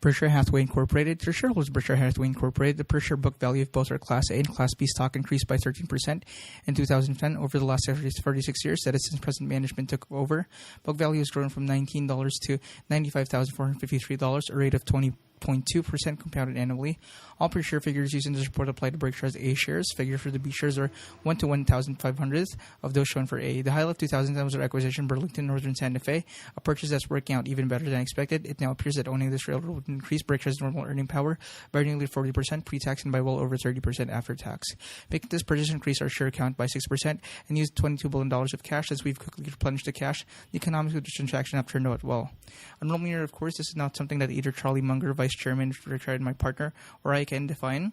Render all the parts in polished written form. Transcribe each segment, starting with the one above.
Berkshire Hathaway Incorporated. To shareholders of Berkshire Hathaway Incorporated, the per share book value of both our Class A and Class B stock increased by 13% in 2010 over the last 36 years that since present management took over. Book value has grown from $19 to $95,453, a rate of 20.2% compounded annually. All per share figures used in this report apply to Berkshire's A shares. Figures for the B shares are 1 to 1,500th of those shown for A. The highlight of 2010 was our acquisition Burlington Northern Santa Fe, a purchase that's working out even better than expected. It now appears that owning this railroad would increase Berkshire's normal earning power by nearly 40% pre-tax and by well over 30% after tax. Making this purchase increase our share count by 6% and used $22 billion of cash. As we've quickly replenished the cash, the economics of this transaction have turned out well. A normal year, of course, this is not something that either Charlie Munger, Vice Chairman, Richard, my partner, or I can define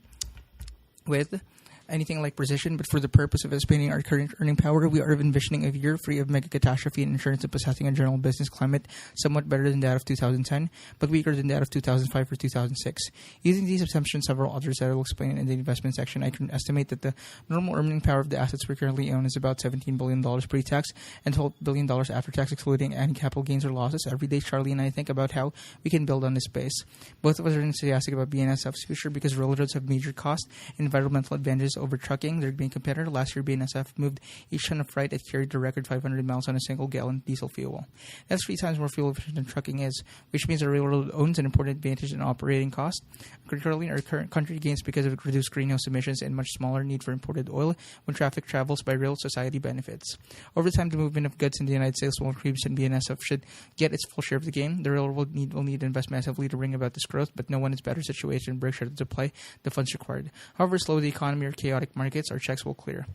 with anything like precision, but for the purpose of estimating our current earning power, we are envisioning a year free of mega catastrophe and insurance and possessing a general business climate somewhat better than that of 2010, but weaker than that of 2005 or 2006. Using these assumptions, several others that I will explain in the investment section, I can estimate that the normal earning power of the assets we currently own is about $17 billion pre-tax and $12 billion after tax, excluding any capital gains or losses. Every day, Charlie and I think about how we can build on this base. Both of us are enthusiastic about BNSF's future because railroads have major cost and environmental advantages over trucking, their main competitor. Last year, BNSF moved each ton of freight that carried a record 500 miles on a single gallon diesel fuel. That's 3 times more fuel efficient than trucking is, which means the railroad owns an important advantage in operating cost. Currently, our current country gains because of reduced greenhouse emissions and much smaller need for imported oil. When traffic travels by rail, society benefits. Over time, the movement of goods in the United States will increase, and BNSF should get its full share of the game. The railroad will need to invest massively to bring about this growth, but no one is better situated than Berkshire to supply the funds required. However slow the economy or chaotic markets, our checks will clear.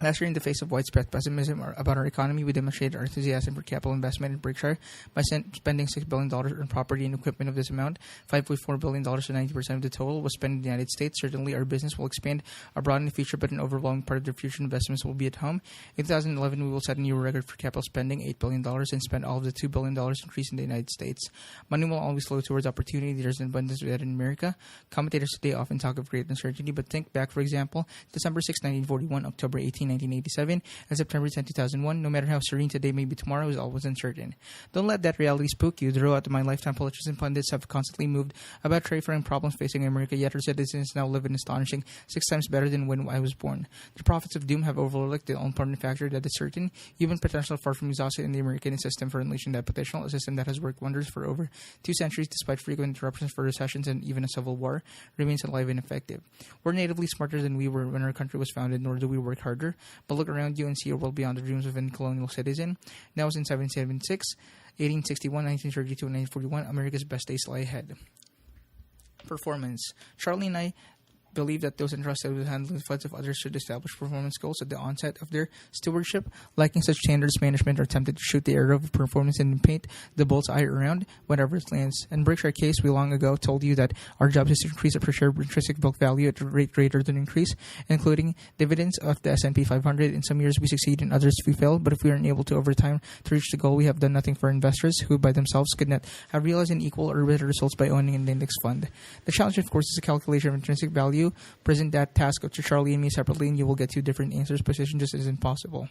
Last year, in the face of widespread pessimism about our economy, we demonstrated our enthusiasm for capital investment in Berkshire by spending $6 billion on property and equipment. Of this amount, $5.4 billion, or 90% of the total, was spent in the United States. Certainly, our business will expand abroad in the future, but an overwhelming part of their future investments will be at home. In 2011, we will set a new record for capital spending, $8 billion, and spend all of the $2 billion increase in the United States. Money will always flow towards opportunity. There's an abundance of that in America. Commentators today often talk of great uncertainty, but think back, for example, December 6, 1941, October 18, 1987, and September 10, 2001. No matter how serene today may be, tomorrow is always uncertain. Don't let that reality spook you. Throughout my lifetime, politicians and pundits have constantly moved about trade-foreign problems facing America, yet our citizens now live in astonishing 6 times better than when I was born. The prophets of doom have overlooked the important factor that is certain, human potential far from exhausted in the American system for unleashing that potential, a system that has worked wonders for over 2 centuries despite frequent interruptions for recessions and even a civil war, remains alive and effective. We're natively smarter than we were when our country was founded, nor do we work harder. But look around you and see a world beyond the dreams of any colonial citizen. That was in 1776, 1861, 1932, and 1941. America's best days lie ahead. Performance. Charlie and I believe that those entrusted with handling the funds of others should establish performance goals at the onset of their stewardship. Lacking such standards, management are tempted to shoot the arrow of performance and paint the bullseye around whenever it lands. In Berkshire case, we long ago told you that our job is to increase the per share intrinsic book value at a rate greater than increase, including dividends of the S&P 500. In some years we succeed, in others we fail, but if we aren't able to over time to reach the goal, we have done nothing for investors who by themselves could not have realized an equal or better results by owning an index fund. The challenge, of course, is the calculation of intrinsic value. Present that task to Charlie and me separately, and you will get 2 different answers. Position just isn't possible.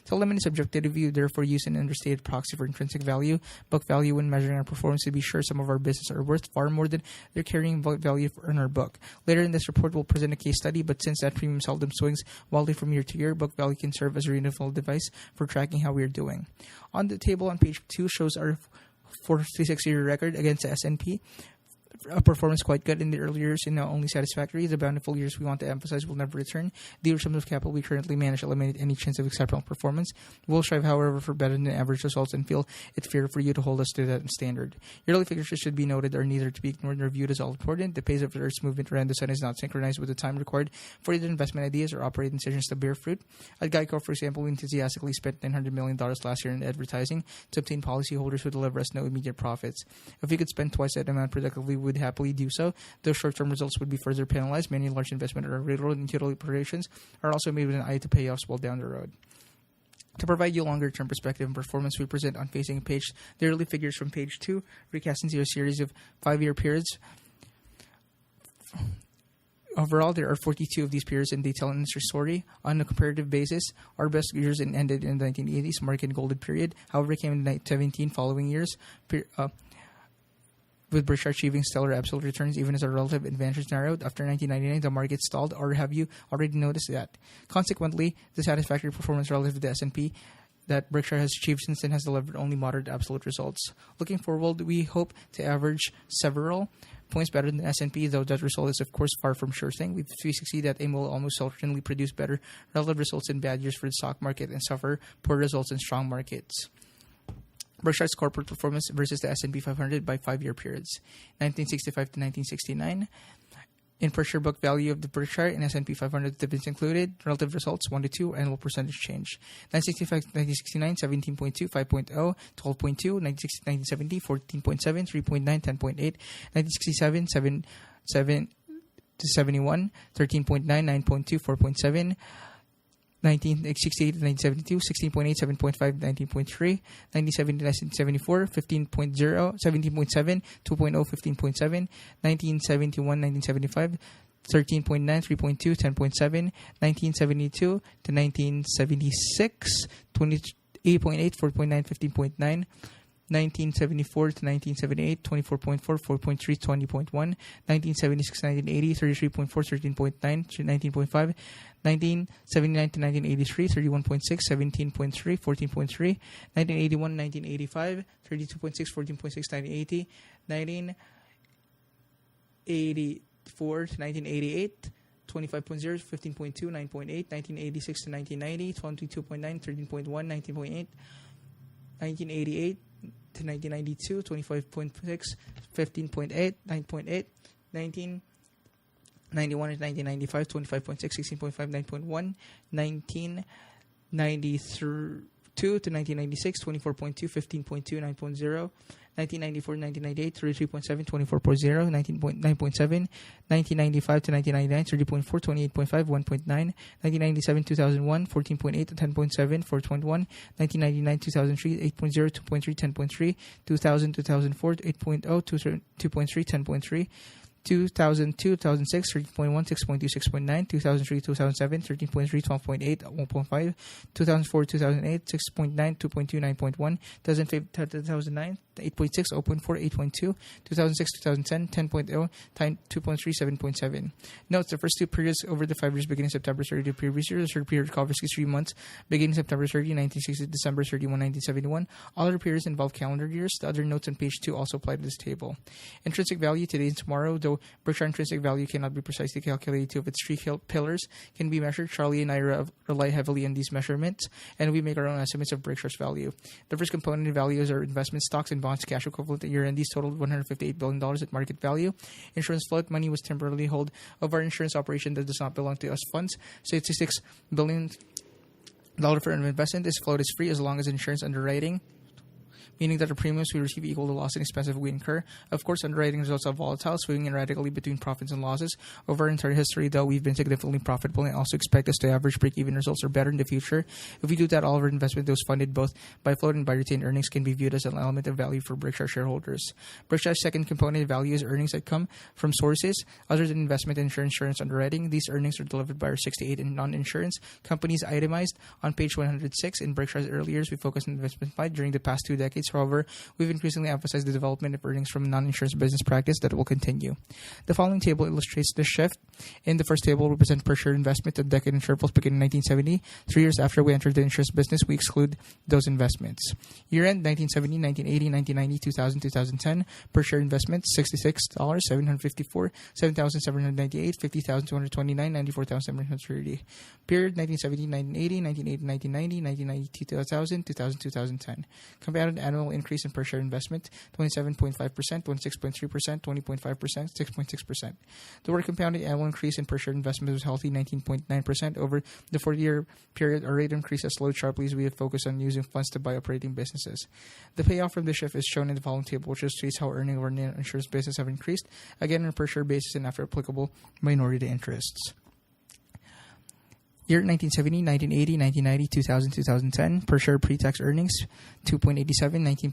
To eliminate subjective view, therefore use an understated proxy for intrinsic value, book value, when measuring our performance. To be sure, some of our businesses are worth far more than their carrying value in our book. Later in this report, we'll present a case study, but since that premium seldom swings wildly from year to year, book value can serve as a universal device for tracking how we are doing. On the table on page 2 shows our 46-year record against the S&P. A performance quite good in the early years and now only satisfactory. The bountiful years we want to emphasize will never return. The sums of capital we currently manage eliminate any chance of exceptional performance. We'll strive, however, for better than average results and feel it's fair for you to hold us to that standard. Yearly figures should be noted are neither to be ignored nor viewed as all important. The pace of the Earth's movement around the sun is not synchronized with the time required for either investment ideas or operating decisions to bear fruit. At Geico, for example, we enthusiastically spent $900 million last year in advertising to obtain policyholders who deliver us no immediate profits. If we could spend twice that amount productively, we would happily do so. Those short-term results would be further penalized. Many large investment or railroad and utility operations are also made with an eye to payoffs well down the road. To provide you longer-term perspective and performance, we present on facing page the early figures from page 2, recasting to a series of 5-year periods. Overall, there are 42 of these periods, and they tell an interesting story. On a comparative basis, our best years ended in the 1980s, marking a golden period. However, it came in the 17 following years, with Berkshire achieving stellar absolute returns even as our relative advantage narrowed. After 1999, the market stalled, or have you already noticed that? Consequently, the satisfactory performance relative to the S&P that Berkshire has achieved since then has delivered only moderate absolute results. Looking forward, we hope to average several points better than the S&P, though that result is of course far from sure thing. If we succeed, that aim will almost certainly produce better relative results in bad years for the stock market and suffer poor results in strong markets. Berkshire's corporate performance versus the S&P 500 by 5-year periods, 1965 to 1969. In per share book value of the Berkshire and S&P 500 dividends included, relative results 1 to 2, annual percentage change. 1965 to 1969, 17.2, 5.0, 12.2, 1970, 14.7, 3.9, 10.8, 1967, 7 to 71, 13.9, 9.2, 4.7, 1968 to 1972, 16.8, 7.5, 19.3, 1970 to 1974, 15.0, 17.7, 2.0, 15.7, 1971, 1975, 13.9, 3.2, 10.7, 1972 to 1976, 28.8, 4.9, 15.9, 1974 to 1978, 24.4, 4.3, 20.1, 1976 to 1980, 33.4, 13.9, 19.5, 1979 to 1983, 31.6, 17.3, 14.3, 1981, 1985, 32.6, 14.6, 1980, 1984 to 1988, 25.0, 15.2, 9.8, 1986 to 1990, 22.9, 13.1, 19.8, 1988 to 1992, 25.6, 15.8, 9.8, 1991 to 1995, 25.6, 16.5, 9.1, 1992 to 1996, 24.2, 15.2, 9.0, 1994 to 1998, 33.7, 24.0, 19.9.7, 1995 to 1999, 30.4, 28.5, 1.9, 1997, 2001, 14.8, 10.7, 4.1, 1999, 2003, 8.0, 2.3, 10.3, 2000, 2004, 8.0, 2.3, 10.3, 2002, 2006, 13.1, 6.2, 6.9, 2003, 2007, 13.3, 12.8, 1.5, 2004, 2008, 6.9, 2.2, 9.1, 2009, 8.6, 0.4, 8.2, 2006, 2010, 10.0, 2.3, 7.7. Note, the first two periods over the 5 years beginning September 30 the previous year. The third period covers 3 months beginning September 30, 1960 to December 31, 1971. All other periods involve calendar years. The other notes on page 2 also apply to this table. Intrinsic value today and tomorrow, though Berkshire intrinsic value cannot be precisely calculated, two of its 3 pillars can be measured. Charlie and I rely heavily on these measurements, and we make our own estimates of Berkshire's value. The first component of value is our investment stocks and bonds cash equivalent at year-end. These totaled $158 billion at market value. Insurance float money was temporarily held of our insurance operation that does not belong to us funds. $66 billion for an investment. This float is free as long as insurance underwriting, meaning that the premiums we receive equal to loss and expenses we incur. Of course, underwriting results are volatile, swinging radically between profits and losses. Over our entire history, though, we've been significantly profitable and also expect us to average break-even results or better in the future. If we do that, all of our investment, those funded both by float and by retained earnings, can be viewed as an element of value for Berkshire shareholders. Berkshire's second component of value is earnings that come from sources other than investment and insurance underwriting. These earnings are delivered by our 68 and non-insurance companies itemized on page 106. In Berkshire's early years, we focused on the investment side. During the past 2 decades, however, we've increasingly emphasized the development of earnings from non-insurance business practice that will continue. The following table illustrates this shift. In the first table, represent per share investment at decade intervals beginning in 1970. 3 years after we entered the insurance business, we exclude those investments. Year-end 1970, 1980, 1990, 2000, 2010. Per share investments $66, $754, $7,798, $50,229, $94,730. Period 1970, 1980, 1980, 1990, 1990, 2000, 2000, 2010. Compounded annual increase in per share investment 27.5%, 26.3%, 20.5%, 6.6%. The word compounded annual increase in per share investment was healthy 19.9% over the 4-year period. Our rate increase has slowed sharply as we have focused on using funds to buy operating businesses. The payoff from this shift is shown in the following table, which illustrates how earnings of our insurance business have increased, again on a per share basis and after applicable minority interests. Year 1970, 1980, 1990, 2000, 2010. Per share pre-tax earnings 2.87,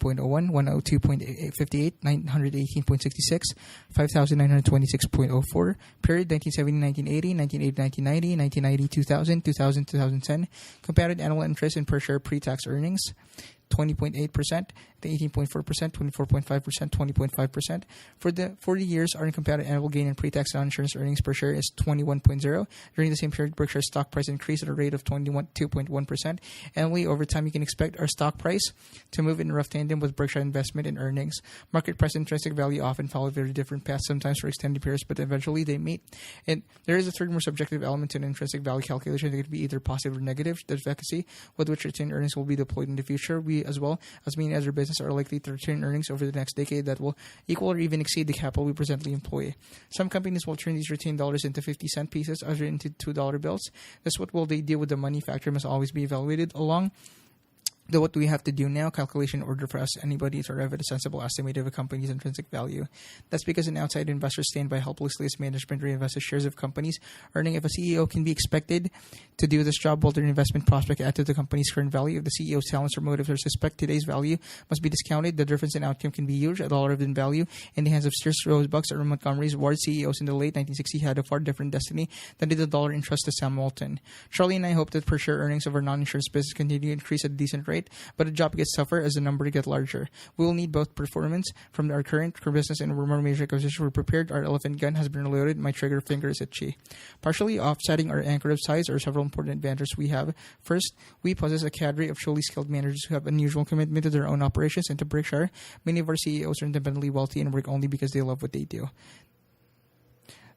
19.01, 102.58, 918.66, 5,926.04. Period 1970, 1980, 1980, 1990, 1990, 2000, 2000, 2010. Compounded annual interest in per share pre-tax earnings 20.8%, the 18.4%, 24.5%, 20.5%. For the 40 years, our compounded annual gain in pre-tax non-insurance earnings per share is 21.0. During the same period, Berkshire's stock price increased at a rate of 2.1%. Annually, over time, you can expect our stock price to move in rough tandem with Berkshire investment in earnings. Market price and intrinsic value often follow very different paths, sometimes for extended periods, but eventually they meet. And there is a third, more subjective element to an intrinsic value calculation that could be either positive or negative. The efficacy with which retained earnings will be deployed in the future. We, as well as many other businesses, are likely to return earnings over the next decade that will equal or even exceed the capital we presently employ. Some companies will turn these retained dollars into 50-cent pieces, others into $2 bills. That's what will they do with the money factor must always be evaluated along the what do we have to do now calculation in order for us anybody to arrive at a sensible estimate of a company's intrinsic value. That's because an outside investor stand by helplessly as management reinvests shares of companies earning. If a CEO can be expected to do this job while their investment prospect add to the company's current value, if the CEO's talents or motives are suspect, today's value must be discounted. The difference in outcome can be huge. $1 in value in the hands of Sears, Roebuck's, or Montgomery's Ward CEOs in the late 1960s had a far different destiny than did the dollar in trust to Sam Walton. Charlie and I hope that per share earnings of our non-insurance business continue to increase at a decent rate, but the job gets tougher as the number gets larger. We will need both performance from our current business and more major acquisitions. We're prepared. Our elephant gun has been loaded. My trigger finger is itchy. Partially offsetting our anchor of size are several important advantages we have. First, we possess a cadre of truly skilled managers who have unusual commitment to their own operations and to Berkshire. Many of our CEOs are independently wealthy and work only because they love what they do.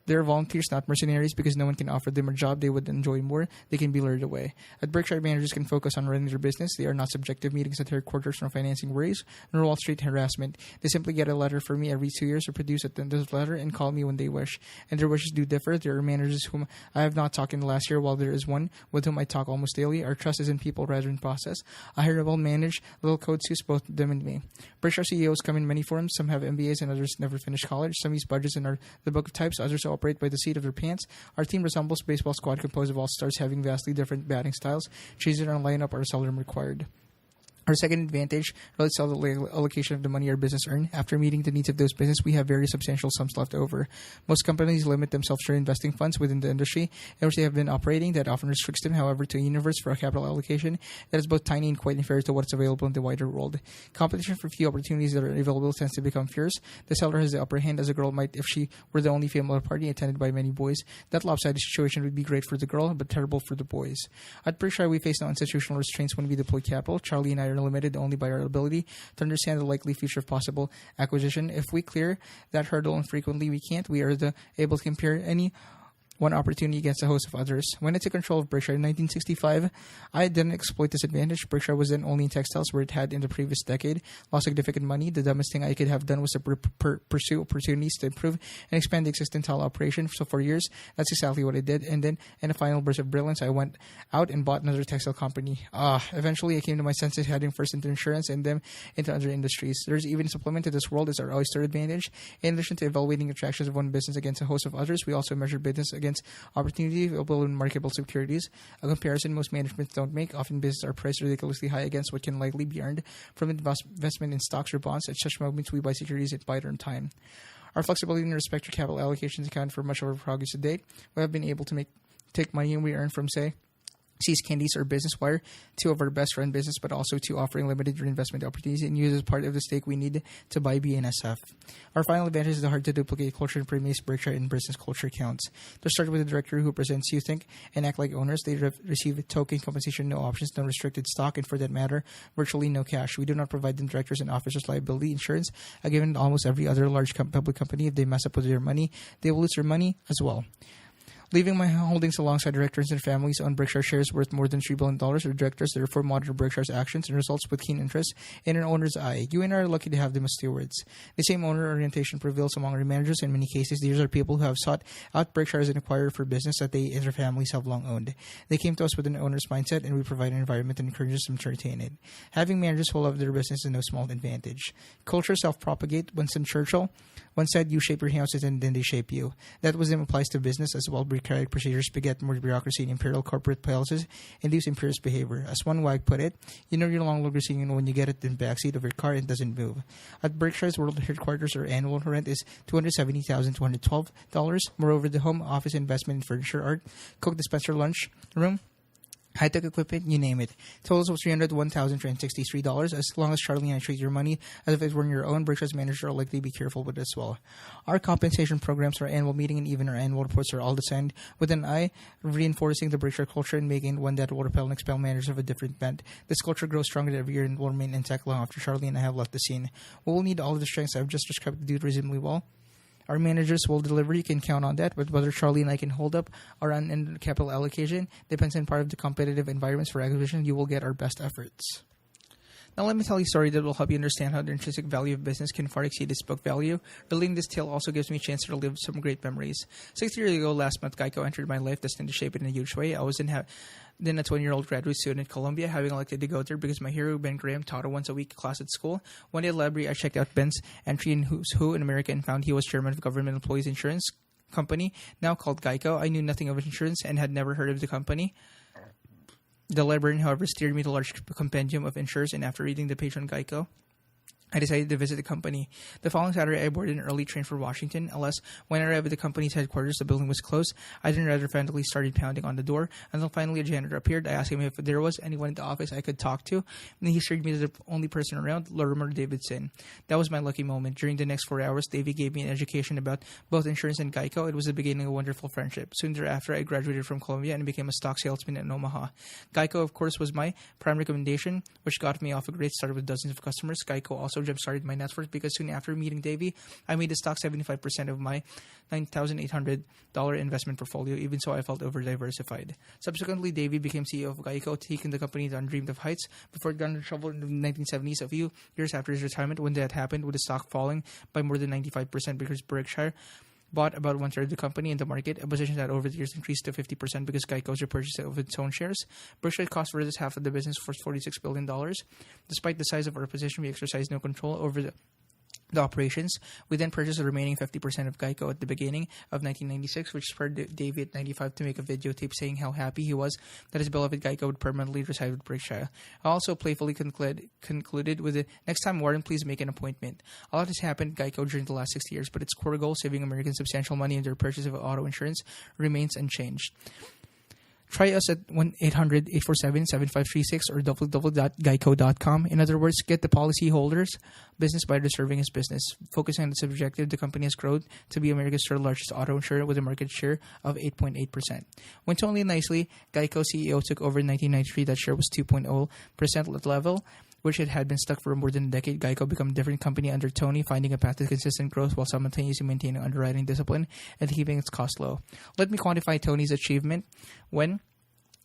They're volunteers, not mercenaries, because no one can offer them a job they would enjoy more. They can be lured away. At Berkshire, managers can focus on running their business. They are not subject to meetings at headquarters nor financing worries, nor Wall Street harassment. They simply get a letter from me every 2 years to produce a tentative letter and call me when they wish. And their wishes do differ. There are managers whom I have not talked in the last year, while there is one with whom I talk almost daily. Our trust is in people rather than process. I hire a well-managed little code suits both them and me. Berkshire CEOs come in many forms. Some have MBAs and others never finished college. Some use budgets and are the book of types. Others operate by the seat of their pants. Our team resembles a baseball squad composed of all-stars having vastly different batting styles. Changes in our lineup are seldom required. Our second advantage relates to the allocation of the money our business earn. After meeting the needs of those business, we have very substantial sums left over. Most companies limit themselves to investing funds within the industry in which they have been operating. That often restricts them, however, to a universe for a capital allocation that is both tiny and quite inferior to what is available in the wider world. Competition for few opportunities that are available tends to become fierce. The seller has the upper hand, as a girl might if she were the only female party attended by many boys. That lopsided situation would be great for the girl, but terrible for the boys. At Berkshire, we face no institutional restraints when we deploy capital. Charlie and I are limited only by our ability to understand the likely future of possible acquisition. If we clear that hurdle, and frequently we can't, we are able to compare any one opportunity against a host of others. When I took control of Berkshire in 1965, I didn't exploit this advantage. Berkshire was then only in textiles, where it had in the previous decade lost significant money. The dumbest thing I could have done was to pursue opportunities to improve and expand the existing tile operation. So for years, that's exactly what I did. And then, in a final burst of brilliance, I went out and bought another textile company. Eventually, I came to my senses, heading first into insurance and then into other industries. There's even a supplement to this world is our oyster advantage. In addition to evaluating attractions of one business against a host of others, we also measure business against opportunity available in marketable securities, a comparison most managements don't make. Often businesses are priced ridiculously high against what can likely be earned from investment in stocks or bonds. At such moments, we buy securities at buy on time. Our flexibility in respect to capital allocations account for much of our progress to date. We have been able to take money we earn from, say, See's Candies or Business Wire, two of our best run business, but also two offering limited reinvestment opportunities, and use as part of the stake we need to buy BNSF. Our final advantage is the hard to duplicate culture and permeates Berkshire in business culture counts. To start with, the director who presents you think and act like owners. They receive token compensation, no options, no restricted stock, and for that matter, virtually no cash. We do not provide them directors and officers liability insurance, given almost every other large public company. If they mess up with their money, they will lose their money as well. Leaving my holdings alongside directors and families on Berkshire shares worth more than $3 billion, our directors therefore monitor Berkshire's actions and results with keen interest in an owner's eye. You and I are lucky to have them as stewards. The same owner orientation prevails among our managers. In many cases, these are people who have sought out Berkshire as an acquirer for business that they and their families have long owned. They came to us with an owner's mindset, and we provide an environment that encourages them to retain it. Having managers who love their business is no small advantage. Culture self-propagate. Winston Churchill once said, "You shape your houses and then they shape you." That wisdom applies to business as well. Bureaucratic procedures beget more bureaucracy, and imperial corporate policies induce imperious behavior. As one wag put it, you know you're no longer seeing when you get it in the backseat of your car and it doesn't move. At Berkshire's world headquarters, our annual rent is $270,212. Moreover, the home office investment in furniture, art, cook dispenser, lunch room, high-tech equipment, you name it. Totals was $301,363. As long as Charlie and I treat your money as if it were your own, Berkshire's manager will likely be careful with it as well. Our compensation programs, our annual meeting, and even our annual reports are all designed with an eye reinforcing the Berkshire culture and making one that will repel and expel managers of a different bent. This culture grows stronger every year and will remain intact long after Charlie and I have left the scene. We will need all of the strengths I've just described to do it reasonably well. Our managers will deliver, you can count on that, but whether Charlie and I can hold up our unended capital allocation depends on part of the competitive environments for acquisition. You will get our best efforts. Now let me tell you a story that will help you understand how the intrinsic value of business can far exceed its book value. Relating this tale also gives me a chance to relive some great memories. 6 years ago, last month, Geico entered my life, destined to shape it in a huge way. I was then a 20-year-old graduate student at Columbia, having elected to go there because my hero, Ben Graham, taught a once-a-week class at school. One day at the library, I checked out Ben's entry in Who's Who in America and found he was chairman of Government Employees Insurance Company, now called Geico. I knew nothing of insurance and had never heard of the company. The librarian, however, steered me to a large compendium of insurers, and after reading the page on Geico, I decided to visit the company. The following Saturday, I boarded an early train for Washington. Alas, when I arrived at the company's headquarters, the building was closed. I then rather frantically started pounding on the door until finally a janitor appeared. I asked him if there was anyone in the office I could talk to, and he assured me that the only person around, Lorimer Davidson. That was my lucky moment. During the next 4 hours, Davey gave me an education about both insurance and Geico. It was the beginning of a wonderful friendship. Soon thereafter, I graduated from Columbia and became a stock salesman in Omaha. Geico, of course, was my prime recommendation, which got me off a great start with dozens of customers. Geico also jump-started my net worth because soon after meeting Davey, I made the stock 75% of my $9,800 investment portfolio. Even so, I felt over-diversified. Subsequently, Davey became CEO of Geico, taking the company to undreamed of heights before it got into trouble in the 1970s, a few years after his retirement, when that happened, with the stock falling by more than 95% because Berkshire bought about one-third of the company in the market, a position that over the years increased to 50% because Geico's repurchased of its own shares. Berkshire cost for this half of the business for $46 billion. Despite the size of our position, we exercised no control over the operations. We then purchased the remaining 50% of Geico at the beginning of 1996, which spurred Davey at 95 to make a videotape saying how happy he was that his beloved Geico would permanently reside with Berkshire. I also playfully concluded with the next time, Warren, please make an appointment. A lot has happened at Geico during the last 60 years, but its core goal, saving Americans substantial money in their purchase of auto insurance, remains unchanged. Try us at 1-800-847-7536 or www.geico.com. In other words, get the policyholders business by serving his business. Focusing on its objective, the company has grown to be America's third largest auto insurer with a market share of 8.8%. When Tony nicely, Geico CEO took over in 1993, that share was 2.0% level, which it had been stuck for more than a decade. Geico became a different company under Tony, finding a path to consistent growth while simultaneously maintaining underwriting discipline and keeping its costs low. Let me quantify Tony's achievement. When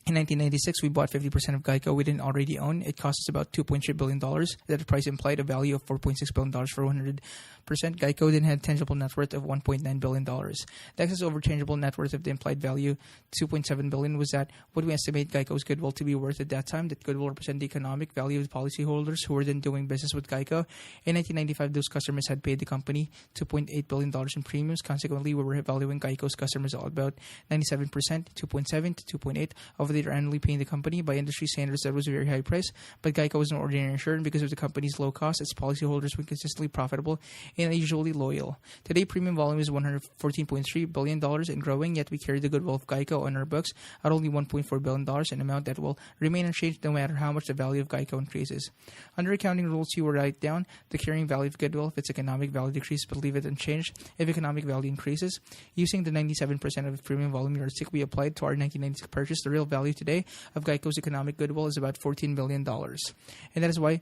in 1996, we bought 50% of Geico we didn't already own. It cost us about $2.3 billion. That price implied a value of $4.6 billion for 100%. Geico then had tangible net worth of $1.9 billion. The excess over tangible net worth of the implied value, $2.7 billion, was that what we estimate Geico's goodwill to be worth at that time. That goodwill represent the economic value of the policyholders who were then doing business with Geico. In 1995, those customers had paid the company $2.8 billion in premiums. Consequently, we were valuing Geico's customers at about 97%, 2.7 to 2.8 of they are annually paying the company. By industry standards, that was a very high price, but Geico was an ordinary insurer. Because of the company's low cost, its policyholders were consistently profitable and usually loyal. Today, premium volume is $114.3 billion and growing, yet we carry the goodwill of Geico on our books at only $1.4 billion, an amount that will remain unchanged no matter how much the value of Geico increases. Under accounting rules, you will write down the carrying value of goodwill if its economic value decreases, but leave it unchanged if economic value increases. Using the 97% of its premium volume yardstick we applied to our 1996 purchase, the real value today of Geico's economic goodwill is about $14 billion. And that is why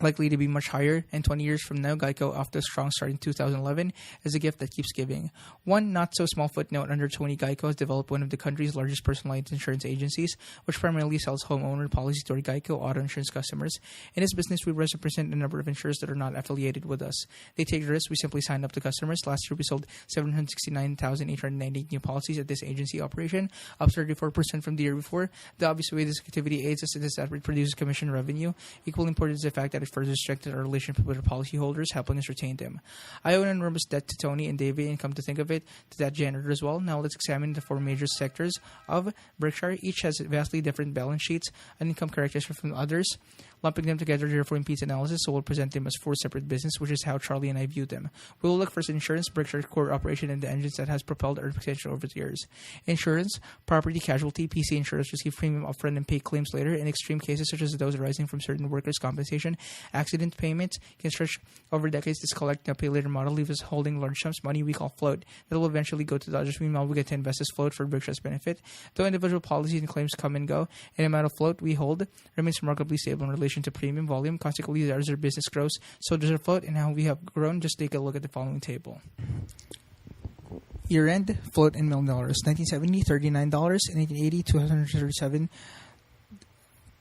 likely to be much higher, and 20 years from now, Geico, off to a strong start in 2011, is a gift that keeps giving. One not-so-small footnote: under Tony, Geico has developed one of the country's largest personalized insurance agencies, which primarily sells homeowner policies to our Geico auto insurance customers. In this business, we represent a number of insurers that are not affiliated with us. They take the risk, we simply sign up the customers. Last year, we sold 769,898 new policies at this agency operation, up 34% from the year before. The obvious way this activity aids us is that it produces commission revenue. Equally important is the fact that it further strengthened our relationship with our policyholders, helping us retain them. I owe an enormous debt to Tony and David, and come to think of it, to that janitor as well. Now let's examine the four major sectors of Berkshire. Each has vastly different balance sheets and income characteristics from others. Lumping them together therefore impedes analysis, so we'll present them as four separate businesses, which is how Charlie and I view them. We will look first at insurance, Berkshire's core operation, and the engines that has propelled earnings potential over the years. Insurance, property, casualty, PC insurers receive premium upfront and pay claims later. In extreme cases such as those arising from certain workers' compensation, accident payments can stretch over decades. This collect now pay later model leaves us holding large sums, money we call float, that will eventually go to Dodgers. Meanwhile, we get to invest this float for Berkshire's benefit. Though individual policies and claims come and go, and the amount of float we hold remains remarkably stable in relation to premium volume. Consequently, as our business grows, so does our float, and how we have grown. Just take a look at the following table. Year-end float in million dollars: 1970, $39; 1980, $237.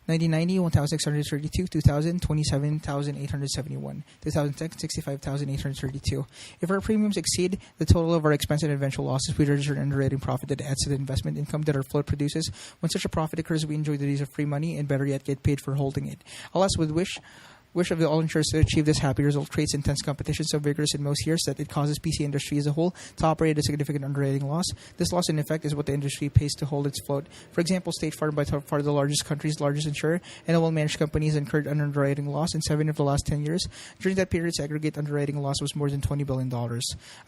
1990, 1,632. 2000, 27,871. 2010, 65,832. If our premiums exceed the total of our expense and eventual losses, we register an underwriting profit that adds to the investment income that our float produces. When such a profit occurs, we enjoy the days of free money and better yet get paid for holding it. Alas, with wish of the all insurers to achieve this happy result creates intense competition so vigorous in most years that it causes PC industry as a whole to operate at a significant underwriting loss. This loss, in effect, is what the industry pays to hold its float. For example, State Farm, by far the largest country's largest insurer, and a well-managed company, has incurred an underwriting loss in 7 of the last 10 years. During that period, its aggregate underwriting loss was more than $20 billion.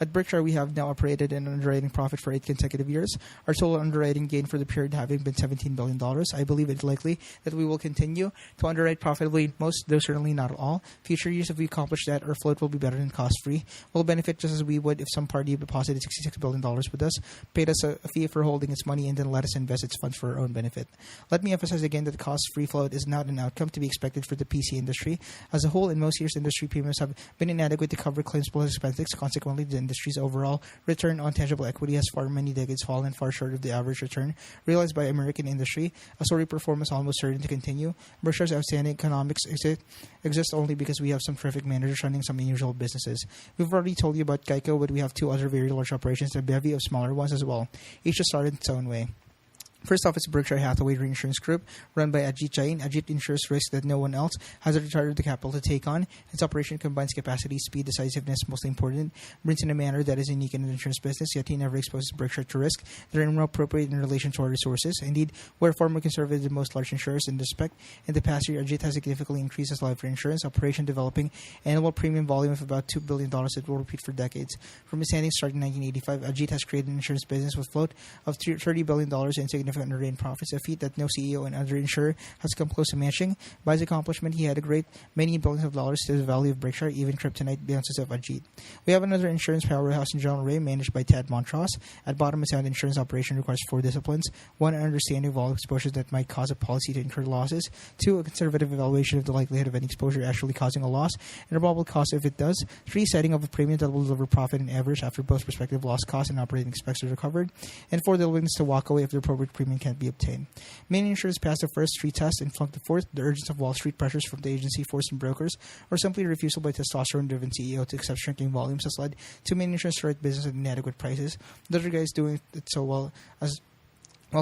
At Berkshire, we have now operated an underwriting profit for 8 consecutive years, our total underwriting gain for the period having been $17 billion. I believe it's likely that we will continue to underwrite profitably in most, though certainly not all, future years. If we accomplish that, our float will be better than cost-free. We'll benefit just as we would if some party deposited $66 billion with us, paid us a fee for holding its money, and then let us invest its funds for our own benefit. Let me emphasize again that cost-free float is not an outcome to be expected for the PC industry. As a whole, in most years, industry premiums have been inadequate to cover claims plus expenses. Consequently, the industry's overall return on tangible equity has for many decades fallen far short of the average return realized by American industry. A sorry performance almost certain to continue. Berkshire's outstanding economics exist only because we have some terrific managers running some unusual businesses. We've already told you about Geico, but we have 2 other very large operations, a bevy of smaller ones as well. Each has started its own way. First off, it's Berkshire Hathaway Reinsurance Group, run by Ajit Jain. Ajit insures risk that no one else has a return of the capital to take on. Its operation combines capacity, speed, decisiveness, mostly important, brings in a manner that is unique in the insurance business, yet he never exposes Berkshire to risk that are more appropriate in relation to our resources. Indeed, we're far more conservative than most large insurers in this respect. In the past year, Ajit has significantly increased his life insurance operation, developing annual premium volume of about $2 billion that will repeat for decades. From his standing start in 1985, Ajit has created an insurance business with float of $30 billion and significant underwriting profits, a feat that no CEO and other insurer has come close to matching. By his accomplishment, he had a great many billions of dollars to the value of Berkshire, even kryptonite bounces of Ajit. We have another insurance powerhouse in General Ray, managed by Tad Montross. At bottom, a sound insurance operation requires 4 disciplines: 1, an understanding of all exposures that might cause a policy to incur losses; 2, a conservative evaluation of the likelihood of any exposure actually causing a loss and the probable cost if it does; 3, setting of a premium that will deliver profit and average after both prospective loss costs and operating expenses are covered; and 4, the willingness to walk away if the appropriate premium can't be obtained. Many insurers passed the first 3 tests and flunked the 4th. The urgence of Wall Street pressures from the agency forcing brokers, or simply refusal by testosterone-driven CEO to accept shrinking volumes, has led to many insurers to write business at inadequate prices. The other guys doing it so well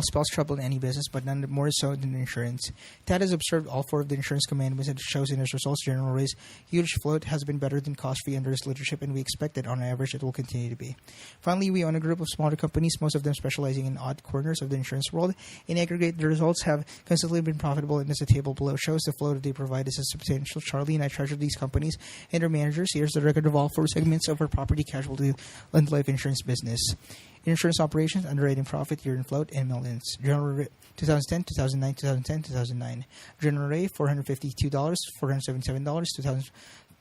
spells trouble in any business, but none more so than insurance. Tad has observed all 4 of the insurance commandments and shows in his results. General Ray's huge float has been better than cost-free under his leadership, and we expect that on average it will continue to be. Finally, we own a group of smaller companies, most of them specializing in odd corners of the insurance world. In aggregate, the results have consistently been profitable, and as the table below shows, the float that they provide is substantial. Charlie and I treasure these companies and their managers. Here's the record of all 4 segments of our property, casualty, and life insurance business. Insurance operations, underwriting profit, year-end float, and millions. General Ray, 2010, 2009, 2010, 2009. General Ray, $452, $477,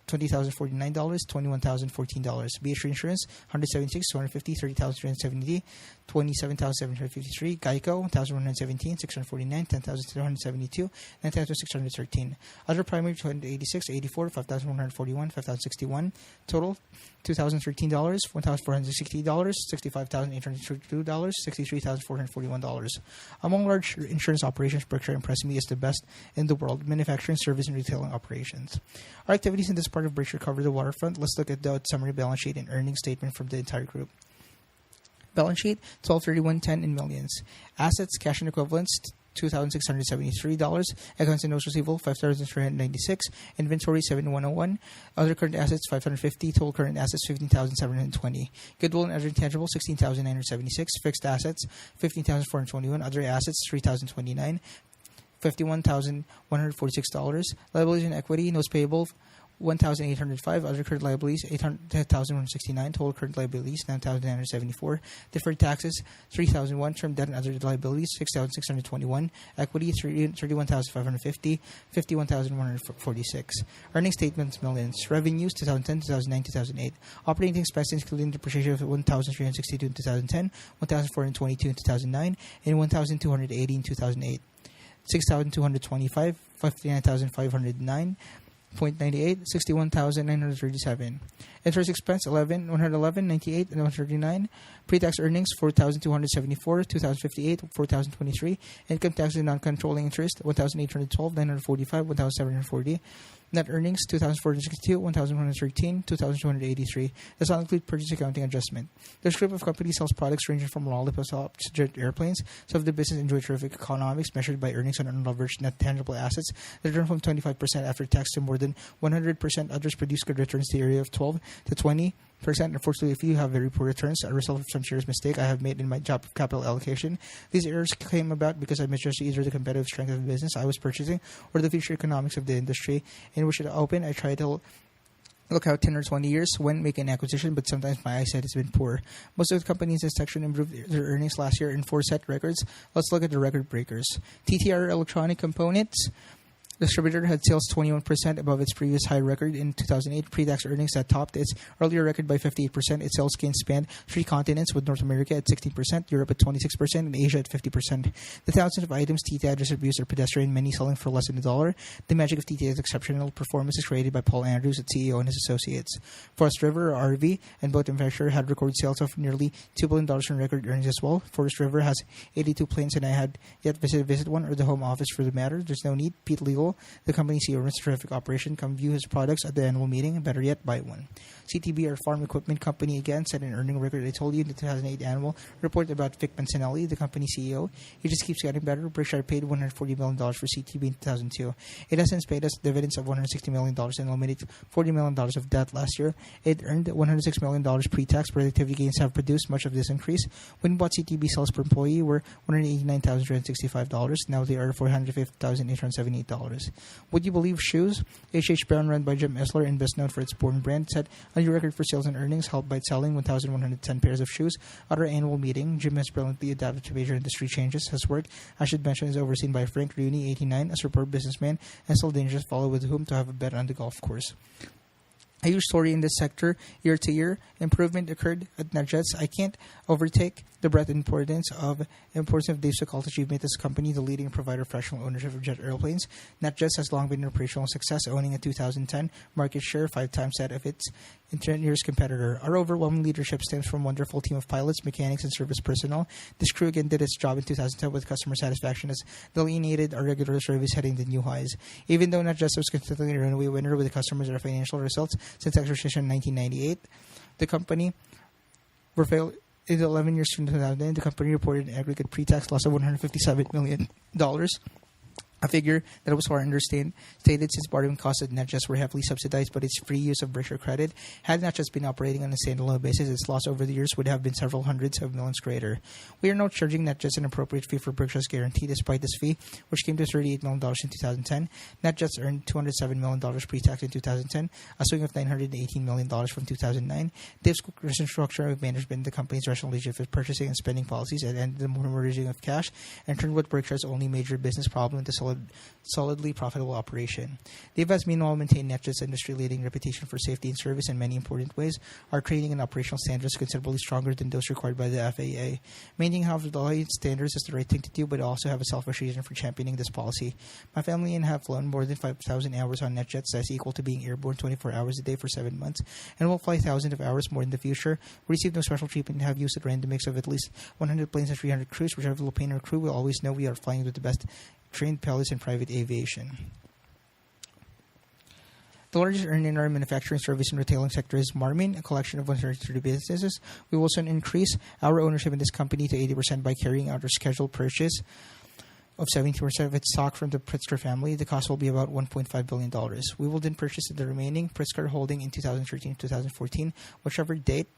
$20,049, $21,014. BH Insurance, $176, $250, $30,370, $27,753. Geico, $1,117, $649, $10,772, $9,613. Other primary, $286, $84, $5,141, $5,061. Total, $2,013, $1,460, $65,832, $63,441. Among large insurance operations, Berkshire impressed me as the best in the world: manufacturing, service, and retailing operations. Our activities in this part of Berkshire cover the waterfront. Let's look at the summary balance sheet and earnings statement from the entire group. Balance sheet, $1231.10 in millions. Assets, cash and equivalents, $2,673. Accounts and notes receivable, $5,396. Inventory, $7,101. Other current assets, $550. Total current assets, $15,720. Goodwill and other intangible, $16,976. Fixed assets, $15,421. Other assets, $3,029. $51,146. Liabilities and equity, notes payable, $1,805. Other current liabilities, $8,169. Total current liabilities, $9,974. Deferred taxes, $3,001. Term debt and other liabilities, $6,621. Equity, $31,550. $51,146. Earning statements, millions. Revenues, 2010, 2009, 2008. Operating expenses, including depreciation of $1,362 in 2010, $1,422 in 2009, and $1,280 in 2008. $6,225, $59,509. 0.98, 61,937. Interest expense, 111, 98, and 139. Pre-tax earnings, 4,274, 2,058, 4,023. Income taxes and non-controlling interest, 1,812, 945, 1,740. Net earnings, 2,462, 1,113, 2,283. Does not include purchase accounting adjustment. This group of companies sells products ranging from lollipops to jet airplanes. Some of the business enjoy terrific economics measured by earnings on unleveraged net tangible assets that return from 25% after tax to more than 100%. Others produce good returns to the area of 12 to 20%. Unfortunately, if you have very poor returns, a result of some serious mistake I have made in my job of capital allocation. These errors came about because I misjudged either the competitive strength of the business I was purchasing or the future economics of the industry in which it opened. I tried to look out 10 or 20 years when making an acquisition, but sometimes my eyesight has been poor. Most of the companies in this section improved their earnings last year in 4 set records. Let's look at the record breakers. TTR Electronic Components distributor had sales 21% above its previous high record in 2008. Pre-tax earnings that topped its earlier record by 58%. Its sales gains spanned 3 continents, with North America at 16%, Europe at 26%, and Asia at 50%. The thousands of items TTI distributes are pedestrian, many selling for less than $1. The magic of TTI's exceptional performance is created by Paul Andrews, its CEO, and his associates. Forest River, RV, and boat manufacturer had recorded sales of nearly $2 billion in record earnings as well. Forest River has 82 planes, and I had yet visit one, or the home office for the matter. There's no need. Pete Legal, the company CEO, runs a terrific operation. Come view his products at the annual meeting. Better yet, buy one. CTB, our farm equipment company, again set an earning record. I told you in the 2008 annual report about Vic Mancinelli, the company CEO. He just keeps getting better. Berkshire paid $140 million for CTB in 2002. It has since paid us dividends of $160 million and eliminated $40 million of debt last year. It earned $106 million pre-tax. Productivity gains have produced much of this increase. When we bought CTB, sales per employee were $189,365. Now they are $450,878. Would you believe shoes? H.H. Brown, run by Jim Esler and best known for its Born brand, set a new record for sales and earnings, helped by selling 1,110 pairs of shoes. At our annual meeting, Jim has brilliantly adapted to major industry changes. His work, I should mention, is overseen by Frank Rooney, 89, a superb businessman and still dangerous fellow with whom to have a bet on the golf course. A huge story in this sector, year to year. Improvement occurred at NetJets. I can't overtake the breadth and importance of Dave Sokolo's achievement as a company, the leading provider of fractional ownership of jet airplanes. NetJets has long been an operational success, owning a 2010 market share 5 times that of its nearest competitor. Our overwhelming leadership stems from a wonderful team of pilots, mechanics, and service personnel. This crew again did its job in 2010 with customer satisfaction as delineated our regular service heading to new highs. Even though NetJets was consistently a runaway winner with the customers and our financial results since acquisition in 1998, the company were failed. In the 11 years from 2009, the company reported an aggregate pre-tax loss of $157 million. A figure that was far understated since borrowing costs at NetJets were heavily subsidized by its free use of Berkshire credit. Had NetJets been operating on a standalone basis, its loss over the years would have been several hundreds of millions greater. We are now charging NetJets an appropriate fee for Berkshire's guarantee. Despite this fee, which came to $38 million in 2010, NetJets earned $207 million pre-tax in 2010, a swing of $918 million from 2009. Dave's restructuring of management, the company's rationalization of purchasing and spending policies, and ended the hemorrhaging of cash and turned what Berkshire's only major business problem into solidly profitable operation. Dave has meanwhile maintained NetJets' industry-leading reputation for safety and service in many important ways. Our training and operational standards are considerably stronger than those required by the FAA. Maintaining, however, the highest standards is the right thing to do, but I also have a selfish reason for championing this policy. My family and I have flown more than 5,000 hours on NetJets. That's equal to being airborne 24 hours a day for 7 months, and will fly thousands of hours more in the future. We receive no special treatment and have used a random mix of at least 100 planes and 300 crews. Whichever Filipino crew will always know we are flying with the best trained pilots in private aviation. The largest earner in our manufacturing, service, and retailing sector is Marmin, a collection of 130 businesses. We will soon increase our ownership in this company to 80% by carrying out our scheduled purchase of 70% of its stock from the Pritzker family. The cost will be about $1.5 billion. We will then purchase the remaining Pritzker holding in 2013-2014, whichever date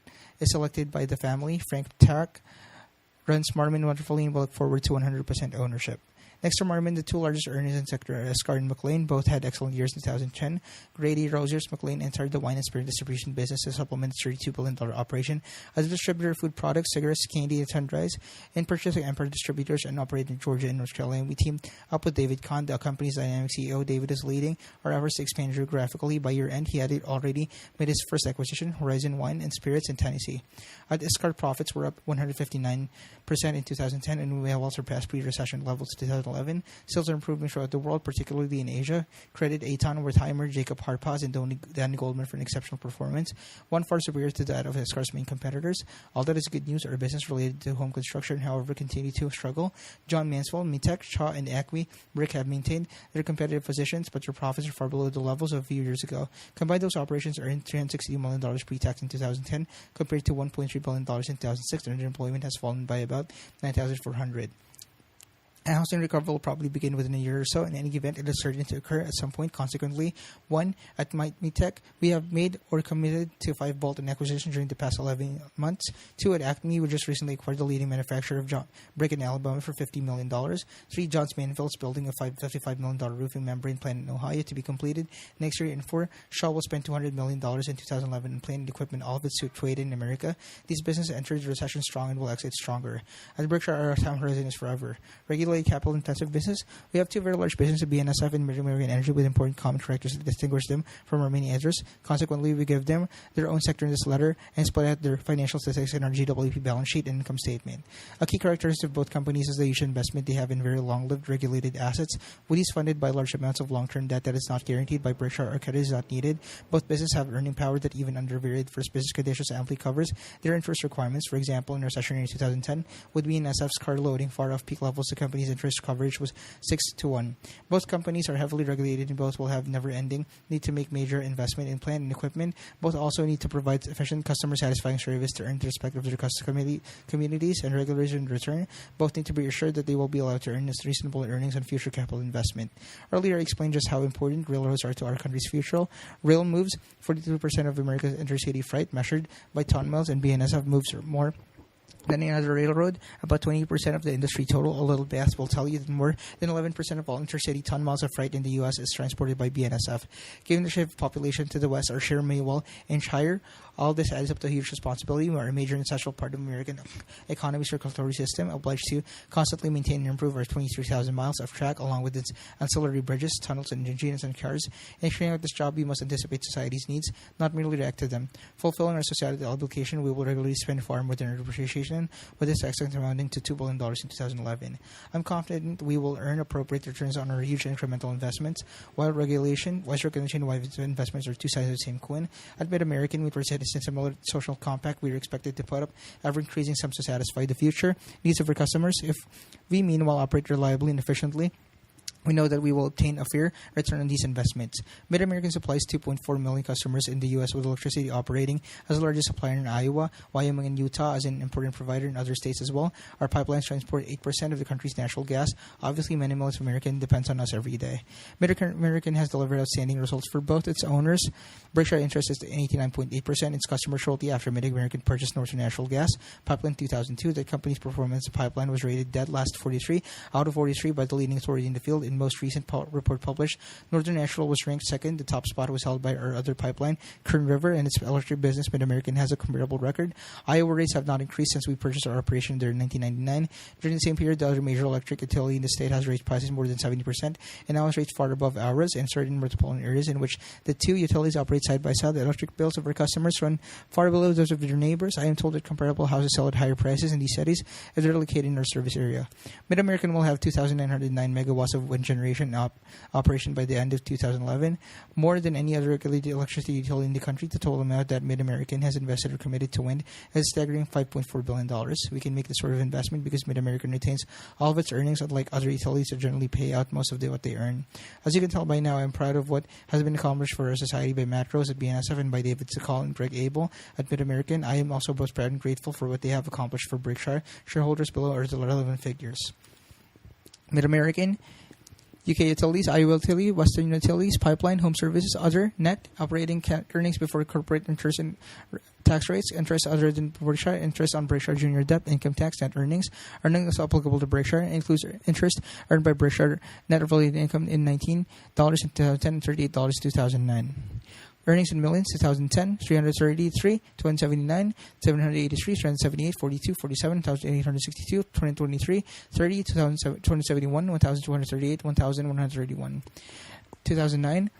is selected by the family. Frank Tack runs Marmin wonderfully and will look forward to 100% ownership. Next to Marmon, the two largest earners in sector are Escar and McLean. Both had excellent years in 2010. Grady, Rosiers, McLean entered the wine and spirit distribution business to supplement its $32 billion operation as a distributor of food products, cigarettes, candy, and sundries, in purchasing Emperor Distributors and operating in Georgia and North Carolina. We teamed up with David Kahn, the company's dynamic CEO. David is leading our efforts to expand geographically. By year-end, he had already made his first acquisition, Horizon Wine and Spirits in Tennessee. At Escar, profits were up 159% in 2010, and we have also surpassed pre-recession levels in 2011. Sales are improving throughout the world, particularly in Asia. Credit Eitan, Wertheimer, Jacob Harpaz, and Danny Goldman for an exceptional performance, one far superior to that of Escar's main competitors. All that is good news. Our business related to home construction, however, continue to struggle. John Mansell, Mitek, Shaw, and Acme Brick have maintained their competitive positions, but their profits are far below the levels of a few years ago. Combined, those operations earned $360 million pre-tax in 2010 compared to $1.3 billion in 2006, and their employment has fallen by about 9,400. A housing recovery will probably begin within a year or so. In any event, it is certain to occur at some point. Consequently, 1. At Mitek, we have made or committed to 5 bolt-on acquisitions during the past 11 months. 2. At Acme, we just recently acquired the leading manufacturer of brick in Alabama for $50 million. 3. Johns Manville is building a $55 million roofing membrane plant in Ohio to be completed next year. And 4. Shaw will spend $200 million in 2011 in plant and equipment, all of it situated in America. These businesses entered the recession strong and will exit stronger. At Berkshire, our time horizon is forever. Regulated capital-intensive business, we have 2 very large businesses, BNSF and Mid-American Energy, with important common characters that distinguish them from our many others. Consequently, we give them their own sector in this letter and split out their financial statistics in our GWP balance sheet and income statement. A key characteristic of both companies is the huge investment they have in very long-lived regulated assets, with these funded by large amounts of long-term debt that is not guaranteed by Berkshire or credit is not needed. Both businesses have earning power that even under very adverse business conditions amply covers their interest requirements. For example, in recession year 2010, with BNSF's car loading far off peak levels, the company's interest coverage was 6-1. Both companies are heavily regulated and both will have never-ending need to make major investment in plant and equipment. Both also need to provide efficient, customer-satisfying service to earn the respect of their customer communities and regulators in return. Both need to be assured that they will be allowed to earn reasonable earnings on future capital investment. Earlier, I explained just how important railroads are to our country's future. Rail moves 42% of America's intercity freight measured by ton miles, and BNSF moves more than any other railroad, about 20% of the industry total. A little math will tell you that more than 11% of all intercity ton miles of freight in the U.S. is transported by BNSF. Given the shift of population to the west, our share may well inch higher. All this adds up to a huge responsibility. We are a major and essential part of the American economy circulatory system, obliged to constantly maintain and improve our 23,000 miles of track, along with its ancillary bridges, tunnels, and engineers and cars. In carrying out this job, we must anticipate society's needs, not merely react to them. Fulfilling our societal obligation, we will regularly spend far more than our depreciation, with this excellence amounting to $2 billion in 2011. I'm confident we will earn appropriate returns on our huge incremental investments. While recognition, wise investments are two sides of the same coin. At Mid-American, we present a similar social compact we are expected to put up, ever-increasing sums to satisfy the future needs of our customers. If we meanwhile operate reliably and efficiently, we know that we will obtain a fair return on these investments. Mid-American supplies 2.4 million customers in the U.S. with electricity, operating as the largest supplier in Iowa, Wyoming, and Utah as an important provider in other states as well. Our pipelines transport 8% of the country's natural gas. Obviously, many millions of Americans depends on us every day. Mid-American has delivered outstanding results for both its owners. Berkshire interest is in 89.8%. Its customers shortly after Mid-American purchased Northern Natural Gas Pipeline 2002. The company's performance pipeline was rated dead last 43 out of 43 by the leading authority in the field. In most recent report published, Northern Natural was ranked second. The top spot was held by our other pipeline, Kern River, and its electric business, Mid-American, has a comparable record. Iowa rates have not increased since we purchased our operation there in 1999. During the same period, the other major electric utility in the state has raised prices more than 70%, and now has rates far above ours in certain metropolitan areas in which the two utilities operate side by side. The electric bills of our customers run far below those of their neighbors. I am told that comparable houses sell at higher prices in these cities if they're located in our service area. Mid-American will have 2,909 megawatts of wind generation operation by the end of 2011, more than any other regulated electricity utility in the country. The total amount that Mid-American has invested or committed to wind is a staggering $5.4 billion. We can make this sort of investment because Mid-American retains all of its earnings, unlike other utilities that generally pay out most of what they earn. As you can tell by now, I'm proud of what has been accomplished for our society by Matt Rose at BNSF and by David Sakal and Greg Abel at Mid-American. I am also both proud and grateful for what they have accomplished for Berkshire. Shareholders below are the relevant figures. Mid-American, UK Utilities, Iowa Utility, Western Utilities, Pipeline, Home Services, Other, Net, Operating Earnings before corporate interest and tax rates, interest other than Berkshire, interest on Berkshire Junior Debt, income tax, net earnings. Earnings applicable to Berkshire includes interest earned by Berkshire, net related income in $19 in 2010 and $38 in 2009. Earnings in millions, 2010, 333, 279, 783, 378, 42, 47, 1,862, 2023, 30, 2071, 1,238, 1,131. 2009,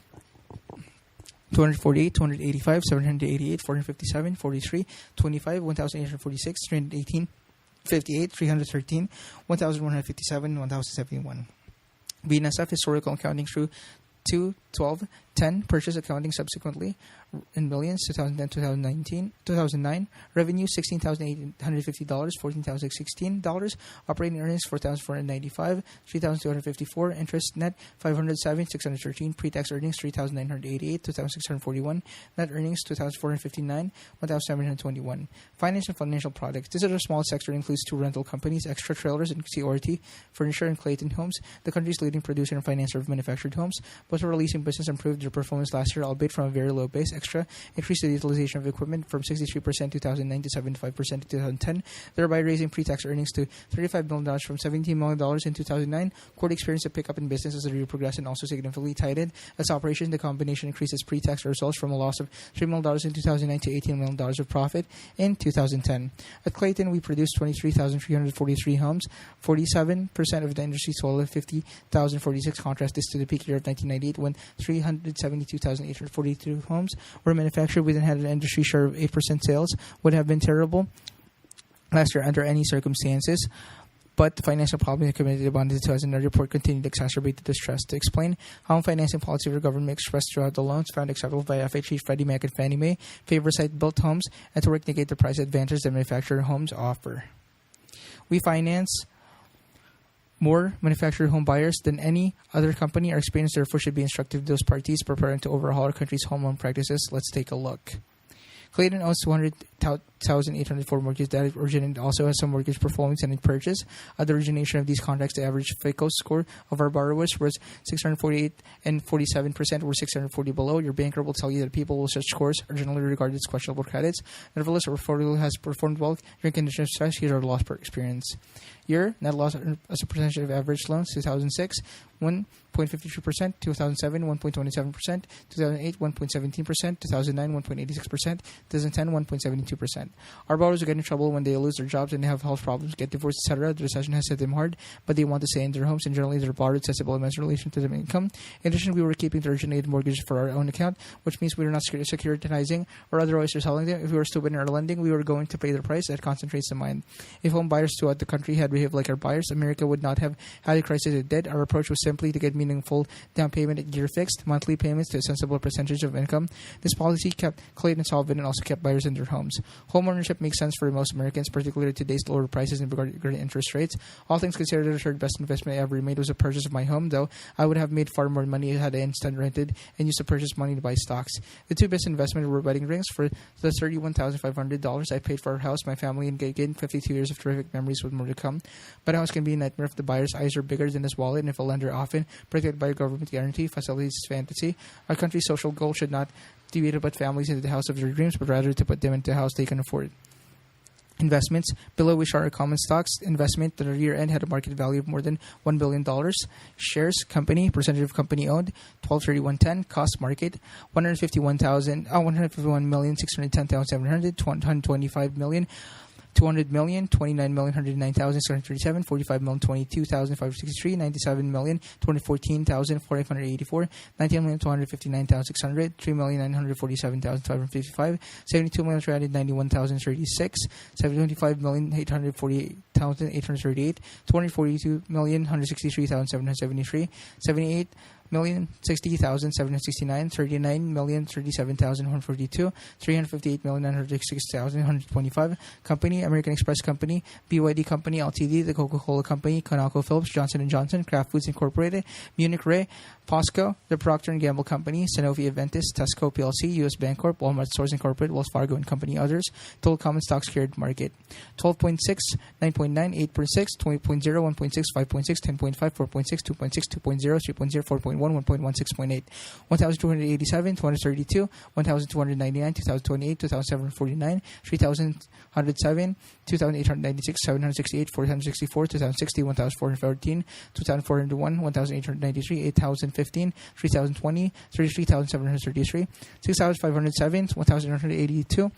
248, 285, 788, 457, 43, 25, 1,846, 318, 58, 313, 1,157, 1,071. BNSF Historical Accounting through 2, 12, 10 purchase accounting subsequently in millions 2010 2009 revenue $16,850 $14,016 operating earnings $4,495 $3,254 interest net $507 $613 pre-tax earnings $3,988 $2,641 net earnings $2,459 $1,721 finance and financial products. This is a small sector includes 2 rental companies, Extra Trailers and CORT Furniture and Clayton Homes, the country's leading producer and financer of manufactured homes. Both are releasing business improved their performance last year, albeit from a very low base. Extra increased the utilization of equipment from 63% in 2009 to 75% in 2010, thereby raising pre-tax earnings to $35 million from $17 million in 2009. Cord experienced a pickup in business as the year progressed and also significantly tightened as operations. The combination increased its pre-tax results from a loss of $3 million in 2009 to $18 million of profit in 2010. At Clayton, we produced 23,343 homes, 47% of the industry sold 50,046. Contrast this to the peak year of 1998 when 372,842 homes were manufactured. We then had an industry share of 8%. Sales would have been terrible last year under any circumstances. But the financial problems accumulated upon the 2009 report continued to exacerbate the distress. To explain how financing policy of the government expressed throughout the loans found acceptable by FHA, Freddie Mac, and Fannie Mae favor site-built homes and to work to negate the price advantage that manufactured homes offer. We finance more manufactured home buyers than any other company. Our experience, therefore, should be instructive to those parties preparing to overhaul our country's home loan practices. Let's take a look. Clayton owns 200,804 mortgages that originated. Also has some mortgage performance and in purchase. At the origination of these contracts, the average FICO score of our borrowers was 648 and 47% were 640 below. Your banker will tell you that people with such scores are generally regarded as questionable credits. Nevertheless, our portfolio has performed well during conditions of stress. Here's our loss per experience. Year net loss as a percentage of average loans: 2006, 1.53%; 2007, 1.27%; 2008, 1.17%; 2009, 1.86%; 2010, 1.72%. Our borrowers get in trouble when they lose their jobs and they have health problems, get divorced, etc. The recession has hit them hard, but they want to stay in their homes, and generally their borrowed accessible amounts in relation to their income. In addition, we were keeping the originated mortgages for our own account, which means we were not securitizing or otherwise selling them. If we were stupid in our lending, we were going to pay the price. That concentrates the mind. If home buyers throughout the country had behaved like our buyers, America would not have had a crisis it did. Our approach was simply to get meaningful down payment at year fixed, monthly payments to a sensible percentage of income. This policy kept Clayton solvent and also kept buyers in their homes. Home ownership makes sense for most Americans, particularly today's lower prices and regarding interest rates. All things considered, the third best investment I ever made was a purchase of my home, though I would have made far more money had I instead rented and used the purchase money to buy stocks. The 2 best investments were wedding rings. For the $31,500 I paid for our house, my family, and gained 52 years of terrific memories with more to come. But a house can be a nightmare if the buyer's eyes are bigger than his wallet, and if a lender often, protected by a government guarantee, facilitates his fantasy. Our country's social goal should not be to put families into the house of their dreams, but rather to put them into a house they can afford. Investments below, which are common stocks. Investment that at year end had a market value of more than $1 billion. Shares, company, percentage of company owned, 1231.10. Cost market, 151,610,700, 125 million. 200 million, 29 million, 109,637, 45 million, 22,563, 97 million, 214,484, 19 million, 259,600, 3 million, 947,555, 72 million, 391,036, 75 million, 848,838, 242 million, 163,773, 78 1,060,769, 39,037,142, 358,906,125. Company, American Express Company, BYD Company Ltd, The Coca-Cola Company, ConocoPhillips, Johnson & Johnson, Kraft Foods Incorporated, Munich Re, POSCO, The Procter & Gamble Company, Sanofi Aventis, Tesco plc, US Bancorp, Walmart Stores Incorporated, Wells Fargo and Company Others. Total common stocks carried market: 12.6, 9.9, 8.6, 20.0, 1.6, 5.6, 10.5, 4.6, 2.6, 2.0, 3.0, 4.1, 1.1, 6.8, 1,287, 232, 1,299, 2,028, 2,749, 3,107, 2,896, 768, 464, 2,060, 1,414, 2,401, 1,893, 8,015, 3,020, 33,733, 6,507, 1,182,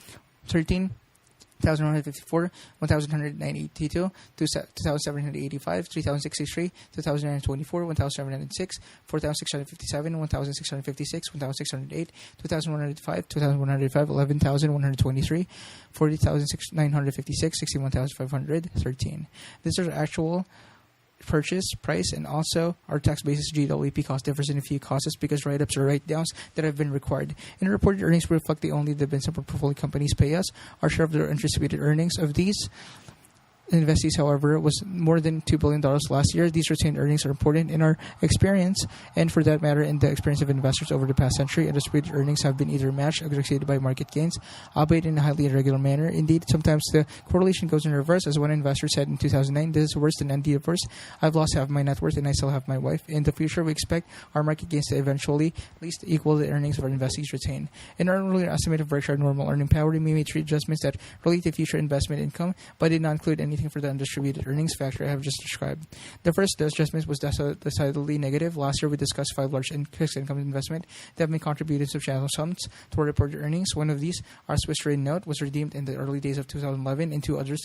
13,154, 1,192, 2,785, 3,063, 2,924, 1,706, 4,657, 1,656, 1,608, 2,105, 2,105, 11,123, 40,956, 61,513. These are actual purchase price, and also our tax basis GWP cost differs in a few costs because write-ups or write-downs that have been required. In reported earnings, we reflect the only dividends our portfolio companies pay us. Our share of their anticipated earnings of these investees, however, was more than $2 billion last year. These retained earnings are important in our experience, and for that matter, in the experience of investors over the past century. Anticipated earnings have been either matched or exceeded by market gains, albeit in a highly irregular manner. Indeed, sometimes the correlation goes in reverse, as one investor said in 2009, "This is worse than anti-reverse. I've lost half my net worth and I still have my wife." In the future, we expect our market gains to eventually at least equal the earnings of our investees retain. In our earlier estimate of Berkshire normal earning power, we made three adjustments that relate to future investment income, but did not include anything for the undistributed earnings factor I have just described. The first adjustment was decidedly negative. Last year, we discussed 5 large fixed income investment that may contribute substantial sums to our reported earnings. One of these, our Swiss Re note, was redeemed in the early days of 2011, and 2 others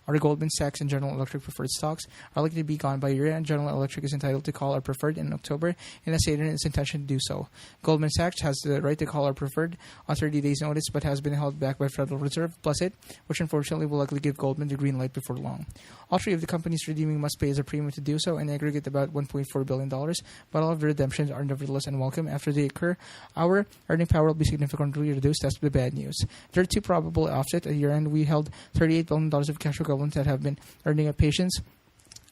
are Goldman Sachs and General Electric preferred stocks are likely to be gone by year-end. General Electric is entitled to call our preferred in October and has stated its intention to do so. Goldman Sachs has the right to call our preferred on 30 days notice, but has been held back by Federal Reserve plus it, which unfortunately will likely give Goldman the green light before long. All 3 of the companies redeeming must pay as a premium to do so, and aggregate about $1.4 billion, but all of the redemptions are nevertheless unwelcome. After they occur, our earning power will be significantly reduced. That's the bad news. There are 2 probable offsets. At year-end, we held $38 billion of cash equivalents that have been earning at patience.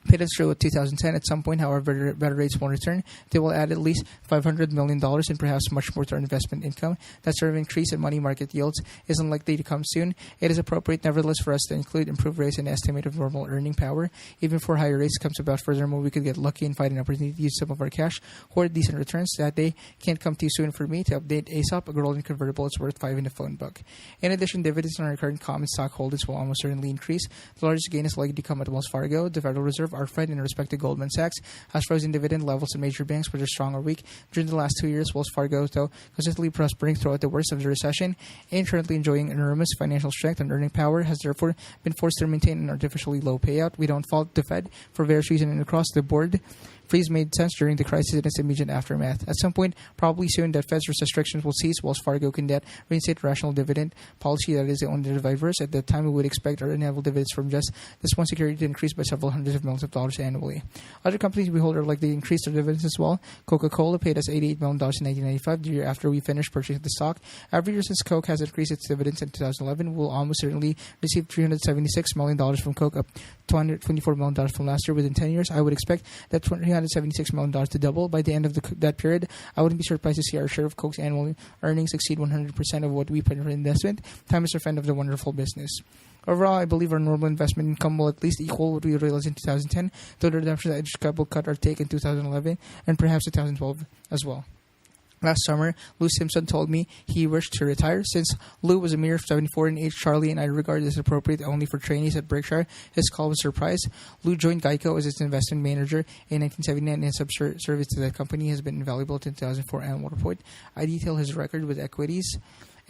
Paid us through 2010. At some point, however, better rates will return. They will add at least $500 million and perhaps much more to our investment income. That sort of increase in money market yields is unlikely to come soon. It is appropriate, nevertheless, for us to include improved rates in the estimate of normal earning power. Even before higher rates comes about, furthermore, we could get lucky and find an opportunity to use some of our cash for decent returns. That day can't come too soon for me. To update ASOP, a golden convertible is worth 5 in the phone book. In addition, dividends on our current common stock holdings will almost certainly increase. The largest gain is likely to come at Wells Fargo. The Federal Reserve, our friend in respect to Goldman Sachs, has frozen dividend levels in major banks, whether strong or weak. During the last 2 years, Wells Fargo, though consistently prospering throughout the worst of the recession and currently enjoying enormous financial strength and earning power, has therefore been forced to maintain an artificially low payout. We don't fault the Fed for various reasons, and across the board, freeze made sense during the crisis and its immediate aftermath. At some point, probably soon, that Fed's restrictions will cease. Wells Fargo can reinstate rational dividend policy that is the only advisors. At that time, we would expect our annual dividends from just this one security to increase by several hundreds of millions of dollars annually. Other companies we hold are likely to increase their dividends as well. Coca-Cola paid us $88 million in 1995, the year after we finished purchasing the stock. Every year since Coke has increased its dividends in 2011, we'll almost certainly receive $376 million from Coke, up $224 million from last year. Within 10 years, I would expect that $376 million to double. By the end of that period, I wouldn't be surprised to see our share of Coke's annual earnings exceed 100% of what we put in investment. Time is our friend of the wonderful business. Overall, I believe our normal investment income will at least equal what we realized in 2010, though the redemptions at each club will cut our take in 2011 and perhaps 2012 as well. Last summer, Lou Simpson told me he wished to retire. Since Lou was a mere 74 in age, Charlie and I regard this appropriate only for trainees at Berkshire. His call was a surprise. Lou joined Geico as its investment manager in 1979, and his service to that company has been invaluable to the 2004 annual report. I detail his record with equities,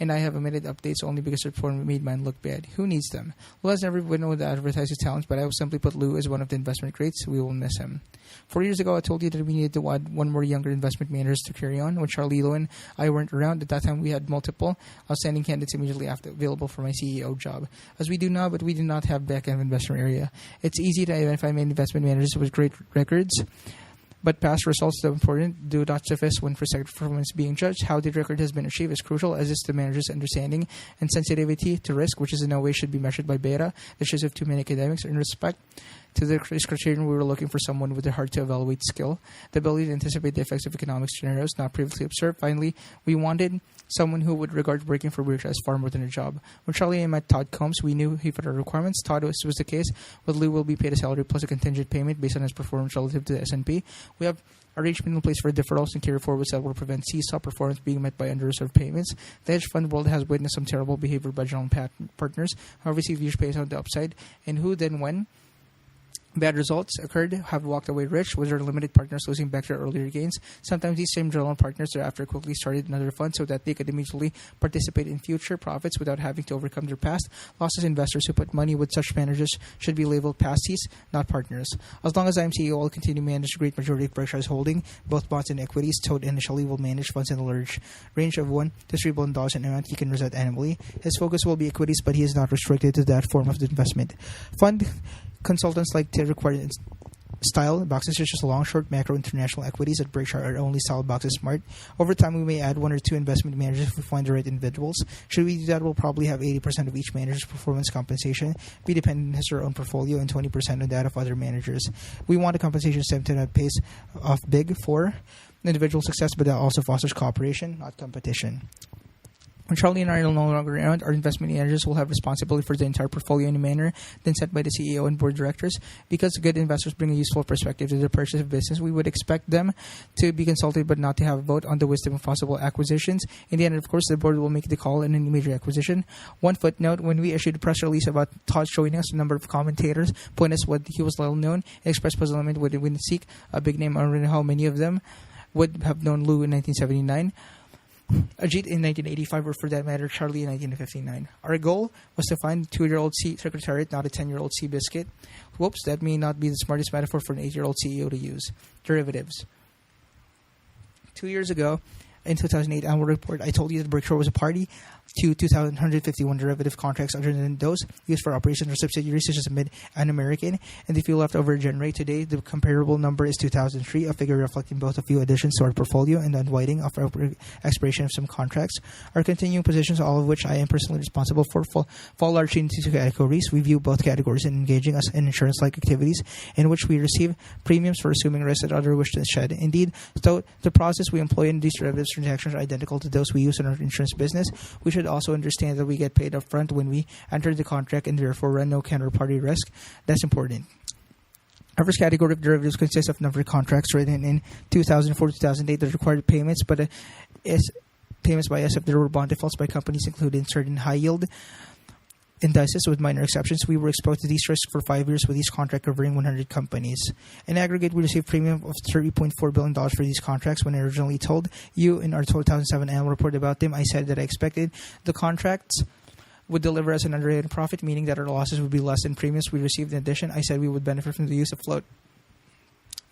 and I have omitted updates only because the report made mine look bad. Who needs them? Lou has never been known to advertise his talents, but I will simply put Lou as one of the investment greats. We will miss him. 4 years ago, I told you that we needed to add one more younger investment managers to carry on. When Charlie Lowe and I weren't around, at that time we had multiple outstanding candidates immediately available for my CEO job, as we do now, but we did not have back-end investment area. It's easy to identify many investment managers with great records, But past results, though important, do not suffice when prospective performance being judged. How the record has been achieved is crucial, as is the manager's understanding and sensitivity to risk, which is in no way should be measured by beta, the choice of too many academics. In respect to the criterion, we were looking for someone with a hard to evaluate skill, the ability to anticipate the effects of economic scenarios not previously observed. Finally, we wanted someone who would regard working for Berkshire as far more than a job. When Charlie and I met Todd Combs, we knew he fit our requirements. Todd was the case, but Lou will be paid a salary plus a contingent payment based on his performance relative to the S&P. We have arrangement in place for deferrals and carry forwards that will prevent seesaw performance being met by under-reserved payments. The hedge fund world has witnessed some terrible behavior by general partners who have received huge pays on the upside, and who then, when bad results occurred, have walked away rich, with their limited partners losing back their earlier gains. Sometimes these same general partners thereafter quickly started another fund so that they could immediately participate in future profits without having to overcome their past losses. Investors who put money with such managers should be labeled pasties, not partners. As long as I am CEO, I'll continue to manage the great majority of Berkshire's holding, both bonds and equities. Todd initially will manage funds in a large range of $1 to $3 billion in amount he can reset annually. His focus will be equities, but he is not restricted to that form of the investment. Fund consultants like to require style boxes such as long, short, macro, international equities. At Berkshire, are only style boxes smart. Over time, we may add 1 or 2 investment managers if we find the right individuals. Should we do that, we'll probably have 80% of each manager's performance compensation be dependent on his or her own portfolio and 20% on that of other managers. We want a compensation system that pays off big for individual success, but that also fosters cooperation, not competition. When Charlie and I are no longer around, our investment managers will have responsibility for the entire portfolio in a manner then set by the CEO and board directors. Because good investors bring a useful perspective to the purchase of business, we would expect them to be consulted but not to have a vote on the wisdom of possible acquisitions. In the end, of course, the board will make the call on any major acquisition. One footnote, when we issued a press release about Todd joining us, a number of commentators pointed us what he was well known and expressed puzzlement would seek a big name. I don't know how many of them would have known Lou in 1979. Ajit in 1985, or for that matter, Charlie in 1959. Our goal was to find a 2-year-old secretariat, not a 10-year-old sea biscuit. Whoops, that may not be the smartest metaphor for an 8-year-old CEO to use. Derivatives. 2 years ago, in 2008 annual report, I told you that Berkshire was a party to 2,151 derivative contracts other than those used for operations or subsidiaries such as Mid and American, and the few left over generate. Today, the comparable number is 2,003, a figure reflecting both a few additions to our portfolio and the unwinding of expiration of some contracts. Our continuing positions, all of which I am personally responsible for, fall largely into 2 categories. We view both categories in engaging us in insurance-like activities in which we receive premiums for assuming risks that others wish to shed. Indeed, though the process we employ in these derivatives transactions are identical to those we use in our insurance business, we should also understand that we get paid up front when we enter the contract and therefore run no counterparty risk. That's important. Our first category of derivatives consists of number of contracts written in 2004-2008 that required payments, but payments by us if there were bond defaults by companies including certain high-yield indices with minor exceptions. We were exposed to these risks for 5 years with each contract covering 100 companies. In aggregate, we received premium of $30.4 billion for these contracts. When I originally told you in our 2007 annual report about them, I said that I expected the contracts would deliver us an underwriting profit, meaning that our losses would be less than premiums we received. In addition, I said we would benefit from the use of float.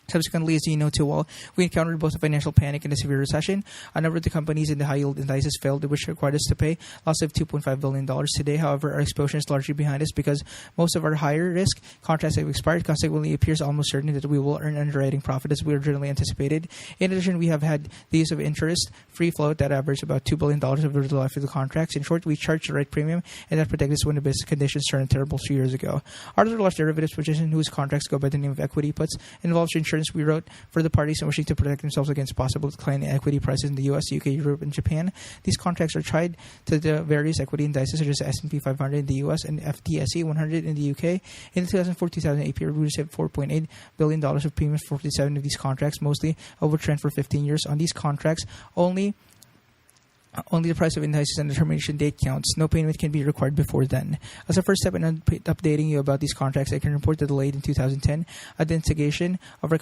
Subsequently, as you know too well, we encountered both a financial panic and a severe recession. A number of the companies in the high-yield indices failed, which required us to pay loss of $2.5 billion. Today, however, our exposure is largely behind us because most of our higher-risk contracts have expired. Consequently, it appears almost certain that we will earn underwriting profit as we originally anticipated. In addition, we have had the use of interest-free float that averaged about $2 billion over the life of the contracts. In short, we charged the right premium, and that protected us when the business conditions turned terrible 3 years ago. Our other large derivatives position, whose contracts go by the name of equity puts, involves insurance we wrote for the parties wishing to protect themselves against possible decline in equity prices in the U.S., UK, Europe, and Japan. These contracts are tied to the various equity indices such as S&P 500 in the U.S. and FTSE 100 in the UK. In the 2004-2008 period, we received $4.8 billion of premiums for 47 of these contracts, mostly over trend for 15 years. On these contracts, only the price of indices and the termination date counts. No payment can be required before then. As a first step in updating you about these contracts, I can report that late in 2010, at the instigation of our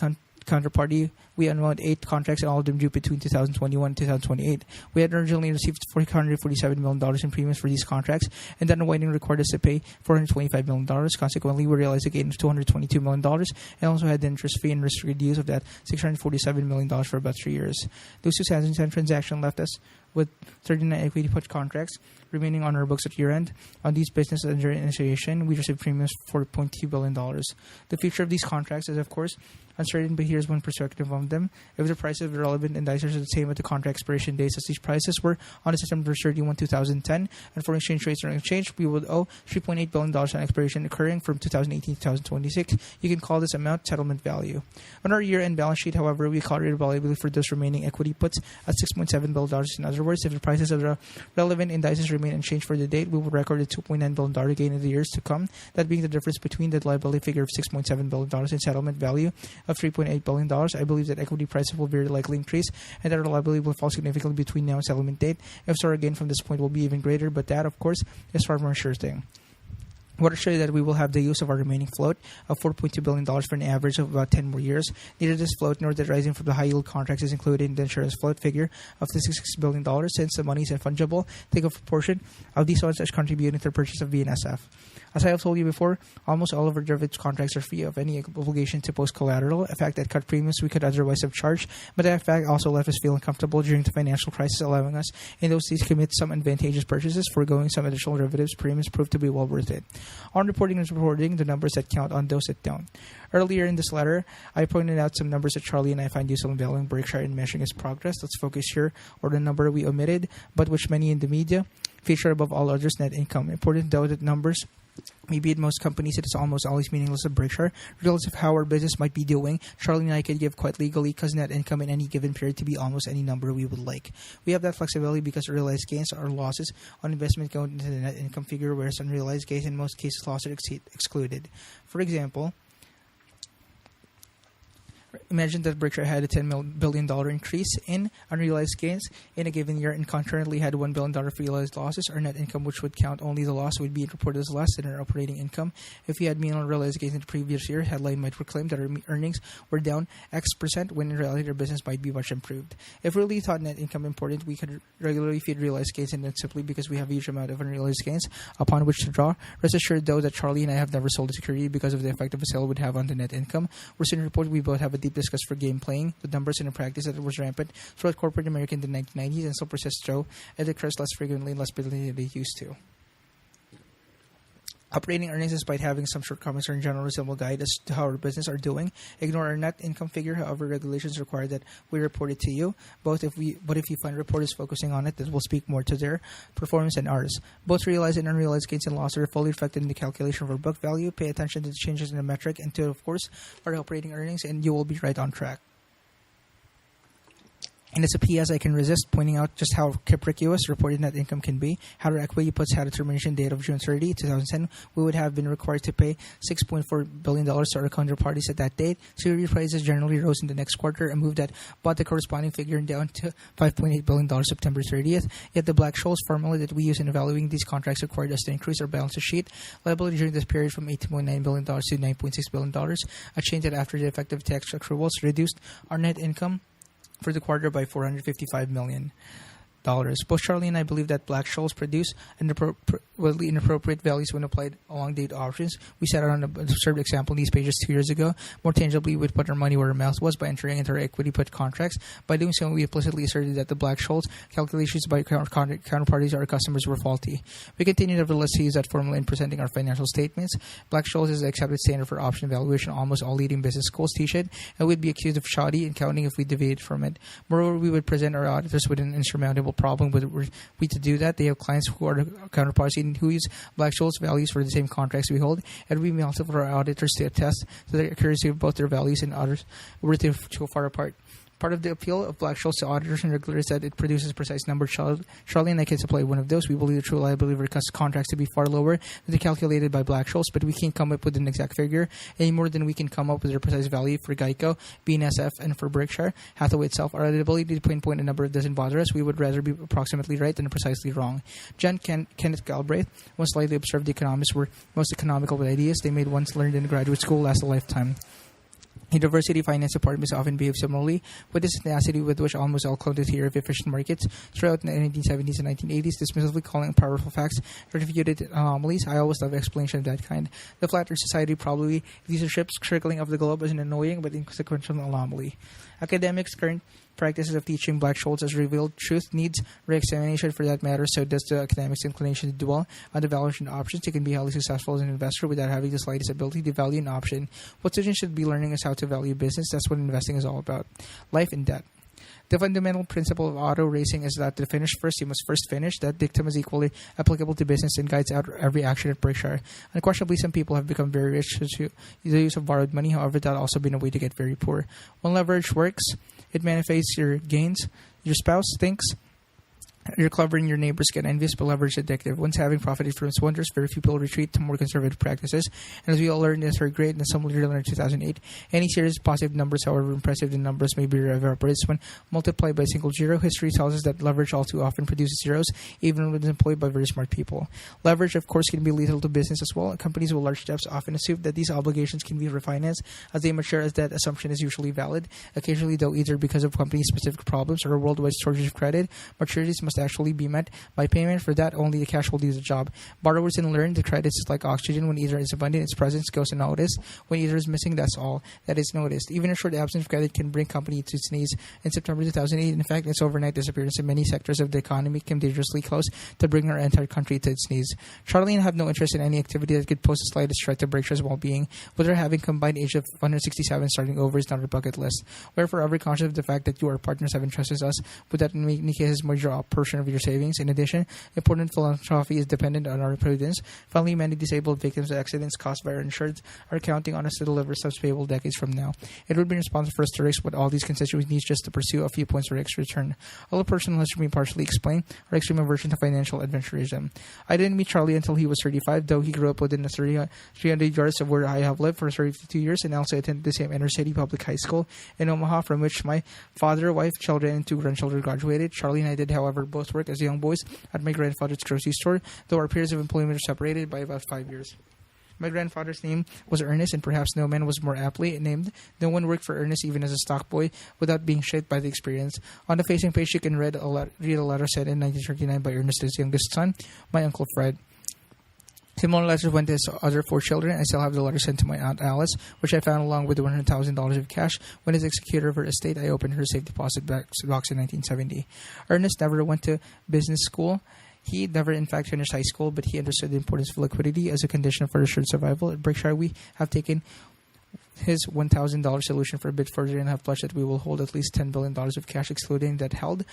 counterparty, we unwound 8 contracts and all of them due between 2021 and 2028. We had originally received $447 million in premiums for these contracts, and that unwinding required us to pay $425 million. Consequently, we realized a gain of $222 million and also had the interest-free and restricted use of that $647 million for about 3 years. Those 2010 transactions left us with 39 equity put contracts remaining on our books at year-end. On these businesses under initiation, we received premiums for $4.2 billion. The future of these contracts is, of course, uncertain, but here's one perspective on them. If the prices of the relevant indicators are the same at the contract expiration dates as these prices were on December 31, 2010, and foreign exchange rates are unchanged, we would owe $3.8 billion on expiration occurring from 2018 to 2026. You can call this amount settlement value. On our year-end balance sheet, however, we calculated valuability for those remaining equity puts at $6.7 billion. In other words, if the prices of the relevant indices remain unchanged for the date, we will record a $2.9 billion gain in the years to come, that being the difference between the liability figure of $6.7 billion and settlement value of $3.8 billion. I believe that equity prices will very likely increase and that our liability will fall significantly between now and settlement date. If so, our gain from this point will be even greater, but that, of course, is far more sure thing. What assure you that we will have the use of our remaining float of $4.2 billion for an average of about 10 more years. Neither this float nor the rising from the high-yield contracts is included in the insurance float figure of $66 billion, since the money is fungible. Take a proportion of these funds as contributing to the purchase of BNSF. As I have told you before, almost all of our derivatives contracts are free of any obligation to post collateral, a fact that cut premiums we could otherwise have charged, but that fact also left us feeling comfortable during the financial crisis, allowing us in those days to commit some advantageous purchases, foregoing some additional derivatives premiums proved to be well worth it. On reporting is reporting, the numbers that count, on those that don't. Earlier in this letter, I pointed out some numbers that Charlie and I find useful in valuing Berkshire and measuring its progress. Let's focus here on the number we omitted, but which many in the media feature above all others: net income. Important though that numbers maybe at most companies it is almost always meaningless at Berkshire. Regardless of how our business might be doing, Charlie and I could give quite legally because net income in any given period to be almost any number we would like. We have that flexibility because realized gains or losses on investment go into the net income figure, whereas unrealized gains in most cases losses are excluded. For example, imagine that Berkshire had a $10 billion increase in unrealized gains in a given year and concurrently had $1 billion of realized losses. Our net income, which would count only the loss, would be reported as less than our operating income. If we had mean unrealized gains in the previous year, headline might proclaim that our earnings were down X%, when in reality our business might be much improved. If we really thought net income important, we could regularly feed realized gains, and then simply because we have a huge amount of unrealized gains upon which to draw. Rest assured, though, that Charlie and I have never sold a security because of the effect of a sale would have on the net income. We're soon report we both have a deep disgust for game playing, with numbers and a practice that was rampant throughout corporate America in the 1990s and still persists, though it occurs less frequently and less brilliantly than it used to. Operating earnings, despite having some shortcomings, are in general reasonable guide as to how our business are doing. Ignore our net income figure, however, regulations require that we report it to you. But if you find reporters focusing on it, that will speak more to their performance and ours. Both realized and unrealized gains and losses are fully reflected in the calculation of our book value. Pay attention to the changes in the metric and to, of course, our operating earnings, and you will be right on track. And it's a PS I can resist pointing out just how capricious reported net income can be. Had our equity puts had a termination date of June 30, 2010, we would have been required to pay $6.4 billion to our counterparties at that date. Security prices generally rose in the next quarter, a move that brought the corresponding figure down to $5.8 billion September 30th. Yet the Black-Scholes formula that we use in evaluating these contracts required us to increase our balance sheet liability during this period from $8.9 billion to $9.6 billion, a change that, after the effective tax accruals, reduced our net income for the quarter by $455 million. Both Charlie and I believe that Black-Scholes produce wildly inappropriate values when applied along date options. We set out an observed example in these pages 2 years ago. More tangibly, we would put our money where our mouth was by entering into our equity put contracts. By doing so, we implicitly asserted that the Black-Scholes calculations by counterparties or our customers were faulty. We continue nevertheless to use that formula in presenting our financial statements. Black-Scholes is the accepted standard for option valuation. Almost all leading business schools teach it, and we'd be accused of shoddy accounting if we deviated from it. Moreover, we would present our auditors with an insurmountable problem were we to do that. They have clients who are the counterparty and who use Black-Scholes values for the same contracts we hold, and we may also for our auditors to attest to the accuracy of both their values and others were too far apart. Part of the appeal of Black-Scholes to auditors and regulators is that it produces precise numbers. Charlie and I can supply one of those. We believe the true liability of our contracts to be far lower than the calculated by Black-Scholes, but we can't come up with an exact figure any more than we can come up with a precise value for Geico, BNSF, and for Berkshire Hathaway itself. Our ability to pinpoint a number doesn't bother us. We would rather be approximately right than precisely wrong. Kenneth Galbraith once slightly observed the economists were most economical with ideas they made once learned in graduate school last a lifetime. University finance departments often behave similarly, with the tenacity with which almost all clung to the theory of efficient markets throughout the 1970s and 1980s, dismissively calling powerful facts refuted anomalies. I always love explanation of that kind. The flat Earth society probably views the ships circling of the globe as an annoying but inconsequential anomaly. Academics' current practices of teaching Black-Scholes has revealed truth needs re-examination. For that matter, so does the academics' inclination to dwell on the valuation options. You can be highly successful as an investor without having the slightest ability to value an option. What students should be learning is how to value business. That's what investing is all about. Life and debt. The fundamental principle of auto racing is that to finish first, you must first finish. That dictum is equally applicable to business and guides out every action at Berkshire. Unquestionably, some people have become very rich through the use of borrowed money. However, that also been a way to get very poor. When leverage works, it manifests your gains. Your spouse thinks you're clever and your neighbors get envious, but leverage is addictive. Once having profited from its wonders, very few people retreat to more conservative practices. And as we all learned in third grade and some later learned in 2008, any series of positive numbers, however impressive the numbers may be, evaporates when multiplied by a single zero. History tells us that leverage all too often produces zeros, even when it's employed by very smart people. Leverage, of course, can be lethal to business as well. Companies with large debts often assume that these obligations can be refinanced as they mature, as that assumption is usually valid. Occasionally, though, either because of company-specific problems or a worldwide shortage of credit, maturities must actually be met by payment. For that, only the cash will do the job. Borrowers then learn that credit is like oxygen. When either is abundant, its presence goes unnoticed. When either is missing, that's all that is noticed. Even a short absence of credit can bring company to its knees. In September 2008, in fact, its overnight disappearance in many sectors of the economy came dangerously close to bringing our entire country to its knees. Charlie and I have no interest in any activity that could pose the slightest threat to Berkshire's well-being. With our having combined age of 167, starting over is not our bucket list. We're forever conscious of the fact that you, our partners, have entrusted us with that in many cases more draw a portion of your savings. In addition, important philanthropy is dependent on our prudence. Finally, many disabled victims of accidents caused by our insureds are counting on us to deliver subs payable decades from now. It would be responsible for us to risk what all these constituents need just to pursue a few points for extra return. All the personal history being partially explained are extreme aversion to financial adventurism. I didn't meet Charlie until he was 35, though he grew up within the 300 yards of where I have lived for 32 years and also attended the same inner city public high school in Omaha, from which my father, wife, children, and 2 grandchildren graduated. Charlie and I did, however, both work as young boys at my grandfather's grocery store, though our periods of employment are separated by about 5 years. My grandfather's name was Ernest, and perhaps no man was more aptly named. No one worked for Ernest even as a stock boy without being shaped by the experience. On the facing page, you can read a letter sent in 1939 by Ernest's youngest son, my Uncle Fred. Similar letters went to his other 4 children. I still have the letter sent to my Aunt Alice, which I found along with the $100,000 of cash. When as executor of her estate, I opened her safe deposit box in 1970. Ernest never went to business school. He never, in fact, finished high school, but he understood the importance of liquidity as a condition for assured survival. At Berkshire, we have taken his $1,000 solution for a bit further and have pledged that we will hold at least $10 billion of cash, excluding that held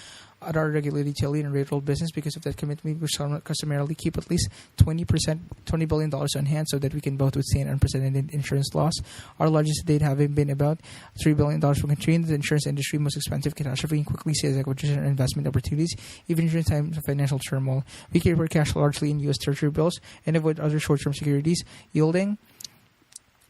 at our regulated utility and rate-rolled business. Because of that commitment, we customarily keep at least $20 billion on hand so that we can both withstand unprecedented insurance loss. Our largest to date having been about $3 billion from Katrina, the insurance industry most expensive catastrophe, and quickly sees acquisition and investment opportunities, even during times of financial turmoil. We keep our cash largely in U.S. Treasury bills and avoid other short-term securities, yielding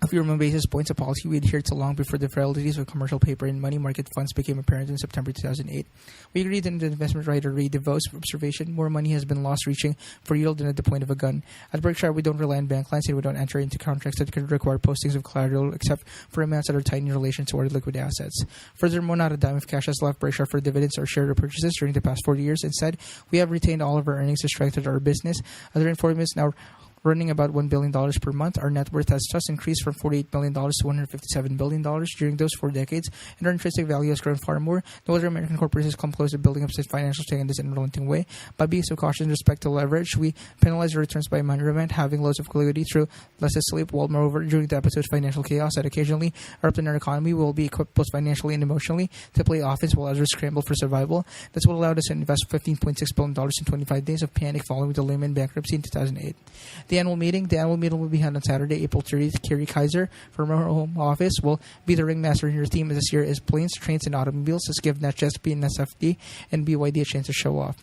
a few more basis points, a policy we adhered to long before the frailties of commercial paper and money market funds became apparent in September 2008. We agreed in the investment writer Ray DeVos' observation, more money has been lost reaching for yield than at the point of a gun. At Berkshire, we don't rely on bank lines and we don't enter into contracts that could require postings of collateral except for amounts that are tiny in relation to our liquid assets. Furthermore, not a dime of cash has left Berkshire for dividends or share repurchases during the past 40 years. Instead, we have retained all of our earnings to strengthen our business. Other informants now running about $1 billion per month. Our net worth has thus increased from $48 billion to $157 billion during those 4 decades, and our intrinsic value has grown far more. No other American corporation has come close to building up such financial strength in this unrelenting way. By being so cautious in respect to leverage, we penalize our returns by management, having loads of liquidity through less sleep, while moreover, during the episodes of financial chaos that occasionally erupt in our economy, we will be equipped both financially and emotionally to play offense while others scramble for survival. That's what allowed us to invest $15.6 billion in 25 days of panic following the Lehman bankruptcy in 2008. The annual meeting will be held on Saturday, April 30th. Kerry Kaiser from our home office will be the ringmaster, and your theme this year is planes, trains, and automobiles. Just give NetJSP and SFD and BYD a chance to show off.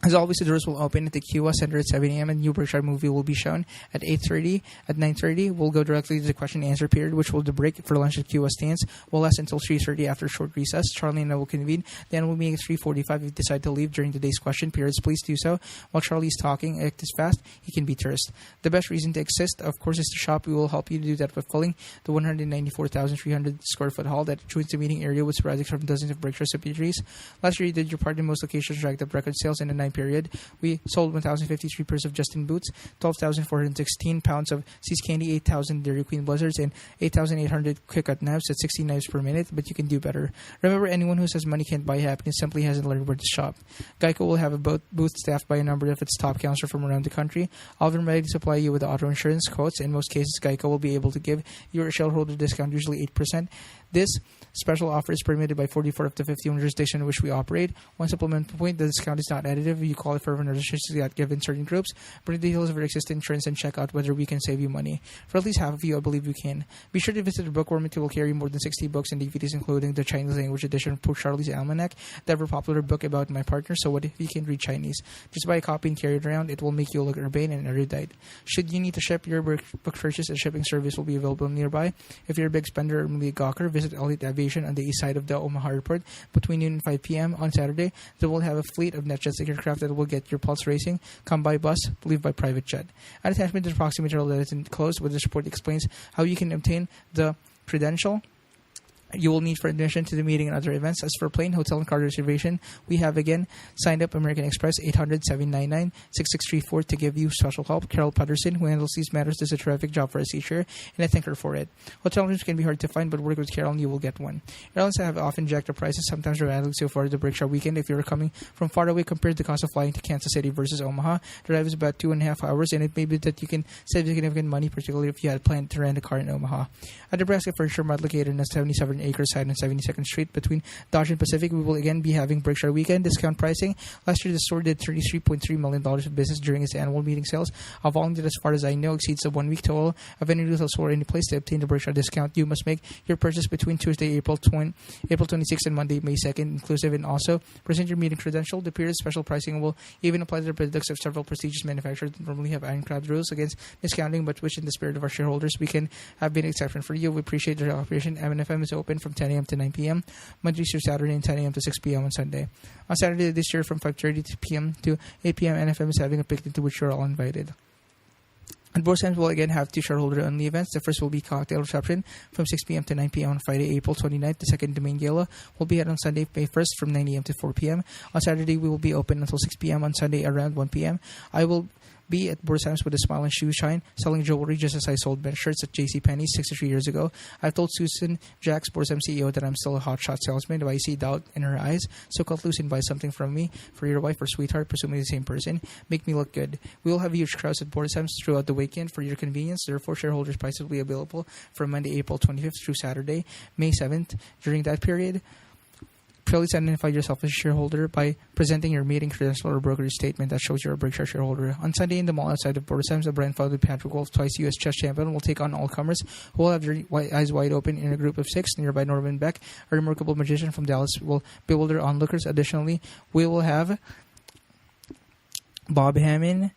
As always, the doors will open at the QS Center at 7 a.m. and New Berkshire movie will be shown at 8:30. At 9:30, we'll go directly to the question and answer period, which will be the break for lunch at QS stands. We'll last until 3:30 after a short recess. Charlie and I will convene. Then we'll meet at 3:45. If you decide to leave during today's question periods, please do so. While Charlie's talking, act as fast, he can be terse. The best reason to exist, of course, is to shop. We will help you to do that by filling the 194,300 square foot hall that joins the meeting area with sporadic from dozens of Berkshire subsidiaries. Last year, you did your part in most locations, racked up record sales, and a 9 time period, we sold 1,053 pairs of Justin boots, 12,416 pounds of See's Candy, 8,000 Dairy Queen Blizzards, and 8,800 Quick Cut knives at 60 knives per minute, but you can do better. Remember, anyone who says money can't buy happiness simply hasn't learned where to shop. Geico will have a booth staffed by a number of its top counselors from around the countly. All of them ready to supply you with auto insurance quotes. In most cases, Geico will be able to give you a shareholder discount, usually 8%. This special offer is permitted by 44 of the 51 jurisdictions in which we operate. One supplemental point, the discount is not additive. You qualify for restrictions that given certain groups. Bring the details of your existing insurance and check out whether we can save you money. For at least half of you, I believe we can. Be sure to visit the bookworm. It will carry more than 60 books and DVDs, including the Chinese language edition of Poor Charlie's Almanac, the ever popular book about my partner. So what if you can read Chinese? Just buy a copy and carry it around. It will make you look urbane and erudite. Should you need to ship your book purchase, a shipping service will be available nearby. If you're a big spender or maybe a gawker, visit Elite Aviation on the east side of the Omaha Airport between noon and 5 p.m. on Saturday. They will have a fleet of NetJets aircraft that will get your pulse racing. Come by bus, leave by private jet. An attachment to the proxy material that is enclosed with this report explains how you can obtain the credential you will need for admission to the meeting and other events. As for plane, hotel, and car reservation, we have again signed up American Express 800-799-6634 to give you special help. Carol Patterson, who handles these matters, does a terrific job for us each year, and I thank her for it. Hotel rooms can be hard to find, but work with Carol and you will get one. Airlines have often jacked up prices, sometimes dramatically so for the Berkshire weekend. If you're coming from far away, compared to the cost of flying to Kansas City versus Omaha, the drive is about 2.5 hours, and it may be that you can save significant money, particularly if you had planned to rent a car in Omaha. At Nebraska Furniture Mart, located in a 77 acres site on 72nd Street between Dodge and Pacific, we will again be having Berkshire Weekend discount pricing. Last year, the store did $33.3 million of business during its annual meeting sales. A volume that, as far as I know, exceeds the 1 week total of any retail store or any place. To obtain the Berkshire discount, you must make your purchase between Tuesday, April 26th and Monday, May 2nd, inclusive, and also present your meeting credential. The period special pricing will even apply to the products of several prestigious manufacturers that normally have ironclad rules against discounting, but which, in the spirit of our shareholders, we can have been an exception for you. We appreciate your cooperation. M&FM is open from 10 a.m. to 9 p.m. Monday through Saturday, and 10 a.m. to 6 p.m. on Sunday. On Saturday this year, from 5:30 p.m. to 8 p.m., NFM is having a picnic to which you're all invited. And both times will again have two shareholder-only events. The first will be cocktail reception from 6 p.m. to 9 p.m. on Friday, April 29th. The second, the main gala, will be held on Sunday, May 1st from 9 a.m. to 4 p.m. On Saturday, we will be open until 6 p.m. On Sunday, around 1 p.m. I will be at Borsam's with a smile and shoe shine, selling jewelry just as I sold men's shirts at JCPenney's 63 years ago. I've told Susan Jacks, Borsam CEO, that I'm still a hotshot salesman, though I see doubt in her eyes. So cut loose and buy something from me for your wife or sweetheart, presumably the same person. Make me look good. We will have huge crowds at Borsam's throughout the weekend. For your convenience, therefore, shareholders' prices will be available from Monday, April 25th through Saturday, May 7th. During that period, please identify yourself as a shareholder by presenting your meeting credential or brokerage statement that shows you're a Berkshire shareholder. On Sunday in the mall outside of Borsam's, a brand followed Patrick Wolf, twice U.S. chess champion, will take on all comers who will have your eyes wide open in a group of 6. Nearby, Norman Beck, a remarkable magician from Dallas, will bewilder onlookers. Additionally, we will have Bob Hammond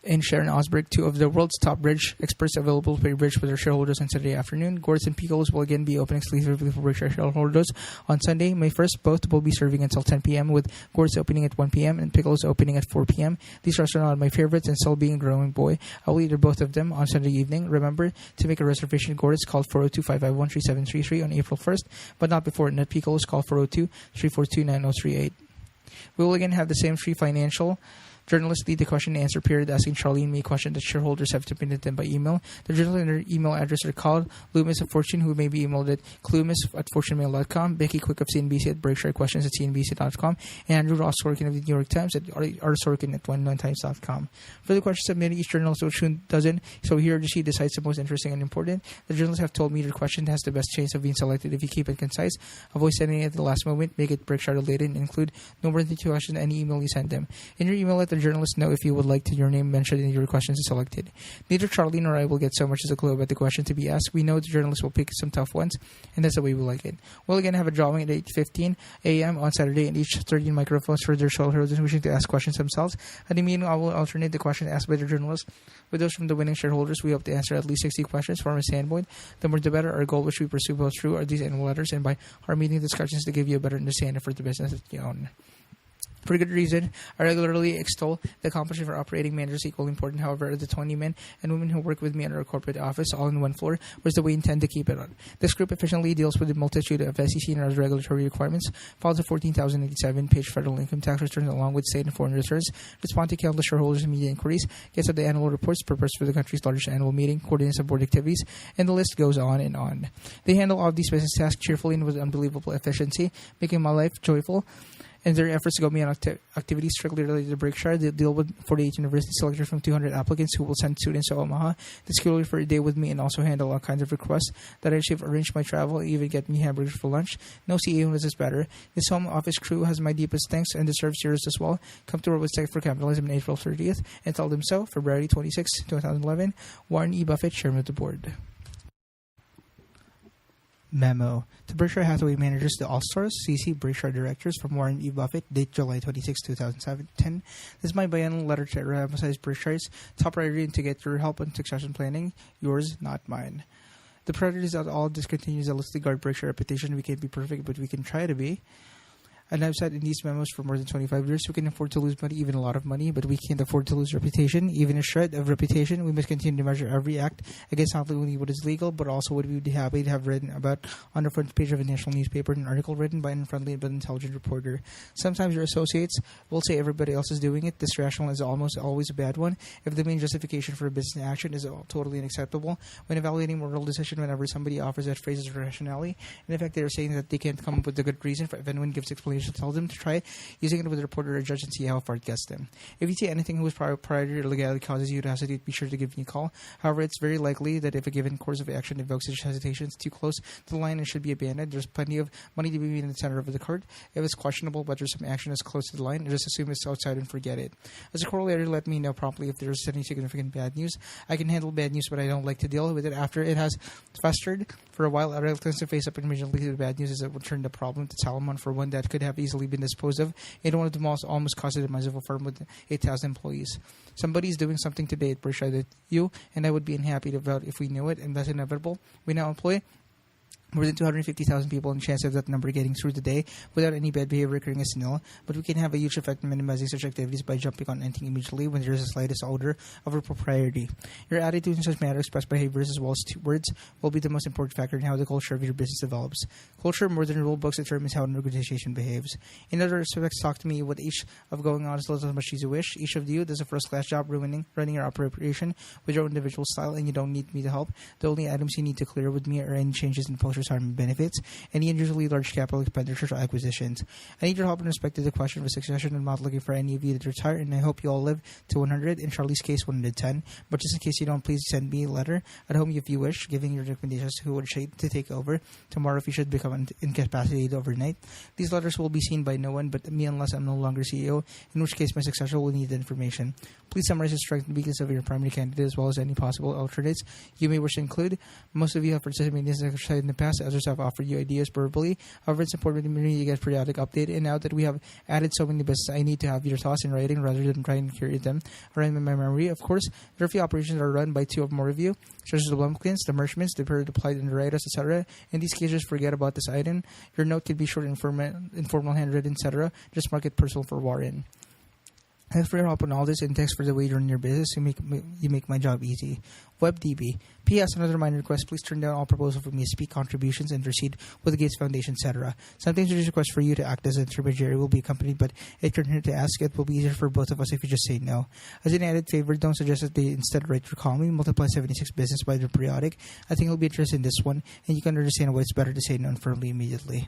and Sharon Osberg, two of the world's top bridge experts, available to play bridge with their shareholders on Saturday afternoon. Gourds and Pickles will again be open exclusively for Berkshire shareholders on Sunday, May 1st. Both will be serving until 10 p.m. with Gourds opening at 1 p.m. and Pickles opening at 4 p.m. These restaurants are not my favorites, and still being a growing boy, I will eat both of them on Sunday evening. Remember to make a reservation at Gourds. Call 402-551-3733 on April 1st, but not before. And at Pickles, call 402-342-9038. We will again have the same free financial journalists lead the question and answer period, asking Charlie and me questions that shareholders have submitted them by email. The journalists and their email address are called Loomis of Fortune, who may be emailed at clumis@fortunemail.com, Becky Quick of CNBC at BerkshireQuestions@CNBC.com, and Andrew Ross Sorkin of the New York Times at rsorkin at 109times.com. For the questions submitted, each journalist will choose a dozen, so he or she decides the most interesting and important. The journalists have told me their question has the best chance of being selected if you keep it concise, avoid sending it at the last moment, make it Berkshire related, and include no more than 2 questions in any email you send them. In your email, let the journalists know if you would like to your name mentioned in your questions is selected. Neither Charlie nor I will get so much as a clue about the question to be asked. We know the journalists will pick some tough ones, and that's the way we like it. We'll again have a drawing at 8:15 a.m. on Saturday, and each 13 microphones for their shareholders wishing to ask questions themselves. At the meeting, I will alternate the questions asked by the journalists with those from the winning shareholders. We hope to answer at least 60 questions from a standpoint. The more the better. Our goal, which we pursue both through our these annual letters and by our meeting discussions, to give you a better understanding for the business that you own. For good reason, I regularly extol the accomplishment for operating managers equally important. However, the 20 men and women who work with me in our corporate office all in one floor was the way we intend to keep it on. This group efficiently deals with the multitude of SEC and other regulatory requirements, files a 14,087-page federal income tax returns along with state and foreign returns, respond to countless shareholders and media inquiries, gets out the annual reports, prepares for the country's largest annual meeting, coordinates board activities, and the list goes on and on. They handle all of these business tasks cheerfully and with unbelievable efficiency, making my life joyful. And their efforts go beyond activities strictly related to Berkshire. They deal with 48 university selectors from 200 applicants who will send students to Omaha to school for a day with me and also handle all kinds of requests that I receive, arrange my travel, even get me hamburgers for lunch. No CEO does this better. This home office crew has my deepest thanks and deserves yours as well. Come to our website for capitalism on April 30th and tell them so. February 26, 2011, Warren E. Buffett, Chairman of the Board. Memo. To Berkshire Hathaway managers, the All-Stars, CC Berkshire Directors from Warren E. Buffett, date July 26, 2010. This is my biannual letter to emphasize Berkshire's top priority and to get your help on succession planning. Yours, not mine. The priority is that all discontinues zealously guard Berkshire reputation. We can't be perfect, but we can try to be. And I've said in these memos for more than 25 years, we can afford to lose money, even a lot of money, but we can't afford to lose reputation, even a shred of reputation. We must continue to measure every act against not only what is legal, but also what we would be happy to have written about on the front page of a national newspaper, an article written by an unfriendly but intelligent reporter. Sometimes your associates will say everybody else is doing it. This rationale is almost always a bad one. If the main justification for a business action is totally unacceptable, when evaluating moral decision, whenever somebody offers that phrase as rationality, and in fact they are saying that they can't come up with a good reason for if anyone gives explanation, tell them to try using it with a reporter or judge and see how far it gets them. If you see anything whose priority or legality causes you to hesitate, be sure to give me a call. However, it's very likely that if a given course of action evokes such hesitations too close to the line and should be abandoned, there's plenty of money to be made in the center of the cart. If it's questionable whether some action is close to the line, just assume it's outside and forget it. As a corollary, let me know promptly if there's any significant bad news. I can handle bad news, but I don't like to deal with it after it has festered for a while. I reluctance to face up immediately to the bad news as it would turn the problem to Salomon for one that could have easily been disposed of in one of the most almost cost-effective of a firm with 8,000 employees. Somebody's doing something today at Berkshire that you and I would be unhappy about if we knew it, and that's inevitable. We now employ more than 250,000 people, and the chance of that number getting through the day without any bad behavior occurring is nil. But we can have a huge effect in minimizing such activities by jumping on anything immediately when there is the slightest odor of impropriety. Your attitude in such matters, expressed behaviors as well as words, will be the most important factor in how the culture of your business develops. Culture, more than rule books, determines how an organization behaves. In other respects, talk to me what each of going on as little as much as you wish. Each of you does a first-class job running your operation with your own individual style, and you don't need me to help. The only items you need to clear with me are any changes in post retirement benefits, and unusually large capital expenditures or acquisitions. I need your help in respect to the question of succession. I'm not looking for any of you to retire, and I hope you all live to 100, in Charlie's case 110. But just in case you don't, please send me a letter at home if you wish, giving your recommendations who would shape to take over tomorrow if you should become incapacitated overnight. These letters will be seen by no one but me unless I'm no longer CEO, in which case my successor will need the information. Please summarize the strengths and weaknesses of your primary candidate as well as any possible alternates you may wish to include. Most of you have participated in this exercise in the past. Others have offered you ideas verbally. However, it's important to me to get periodic update. And now that we have added so many businesses, I need to have your thoughts in writing rather than trying to carry them around in my memory. Of course, there are few operations that are run by two or more of you, such as the Blumkins, the Merchmans, the Period Applied Underwriters, etc. In these cases, forget about this item. Your note can be short, informal, handwritten, etc. Just mark it personal for Warren. Thanks for your help on all this, and thanks for the way you run your business. You make my job easy. WebDB. P.S. Another minor request. Please turn down all proposals for me to speak, contributions, and proceed with the Gates Foundation, etc. Sometimes there's a request for you to act as an intermediary will be accompanied, but if you're here to ask, it will be easier for both of us if you just say no. As an added favor, don't suggest that they instead write your column. Multiply 76 business by the periodic. I think you'll be interested in this one, and you can understand why it's better to say no firmly immediately.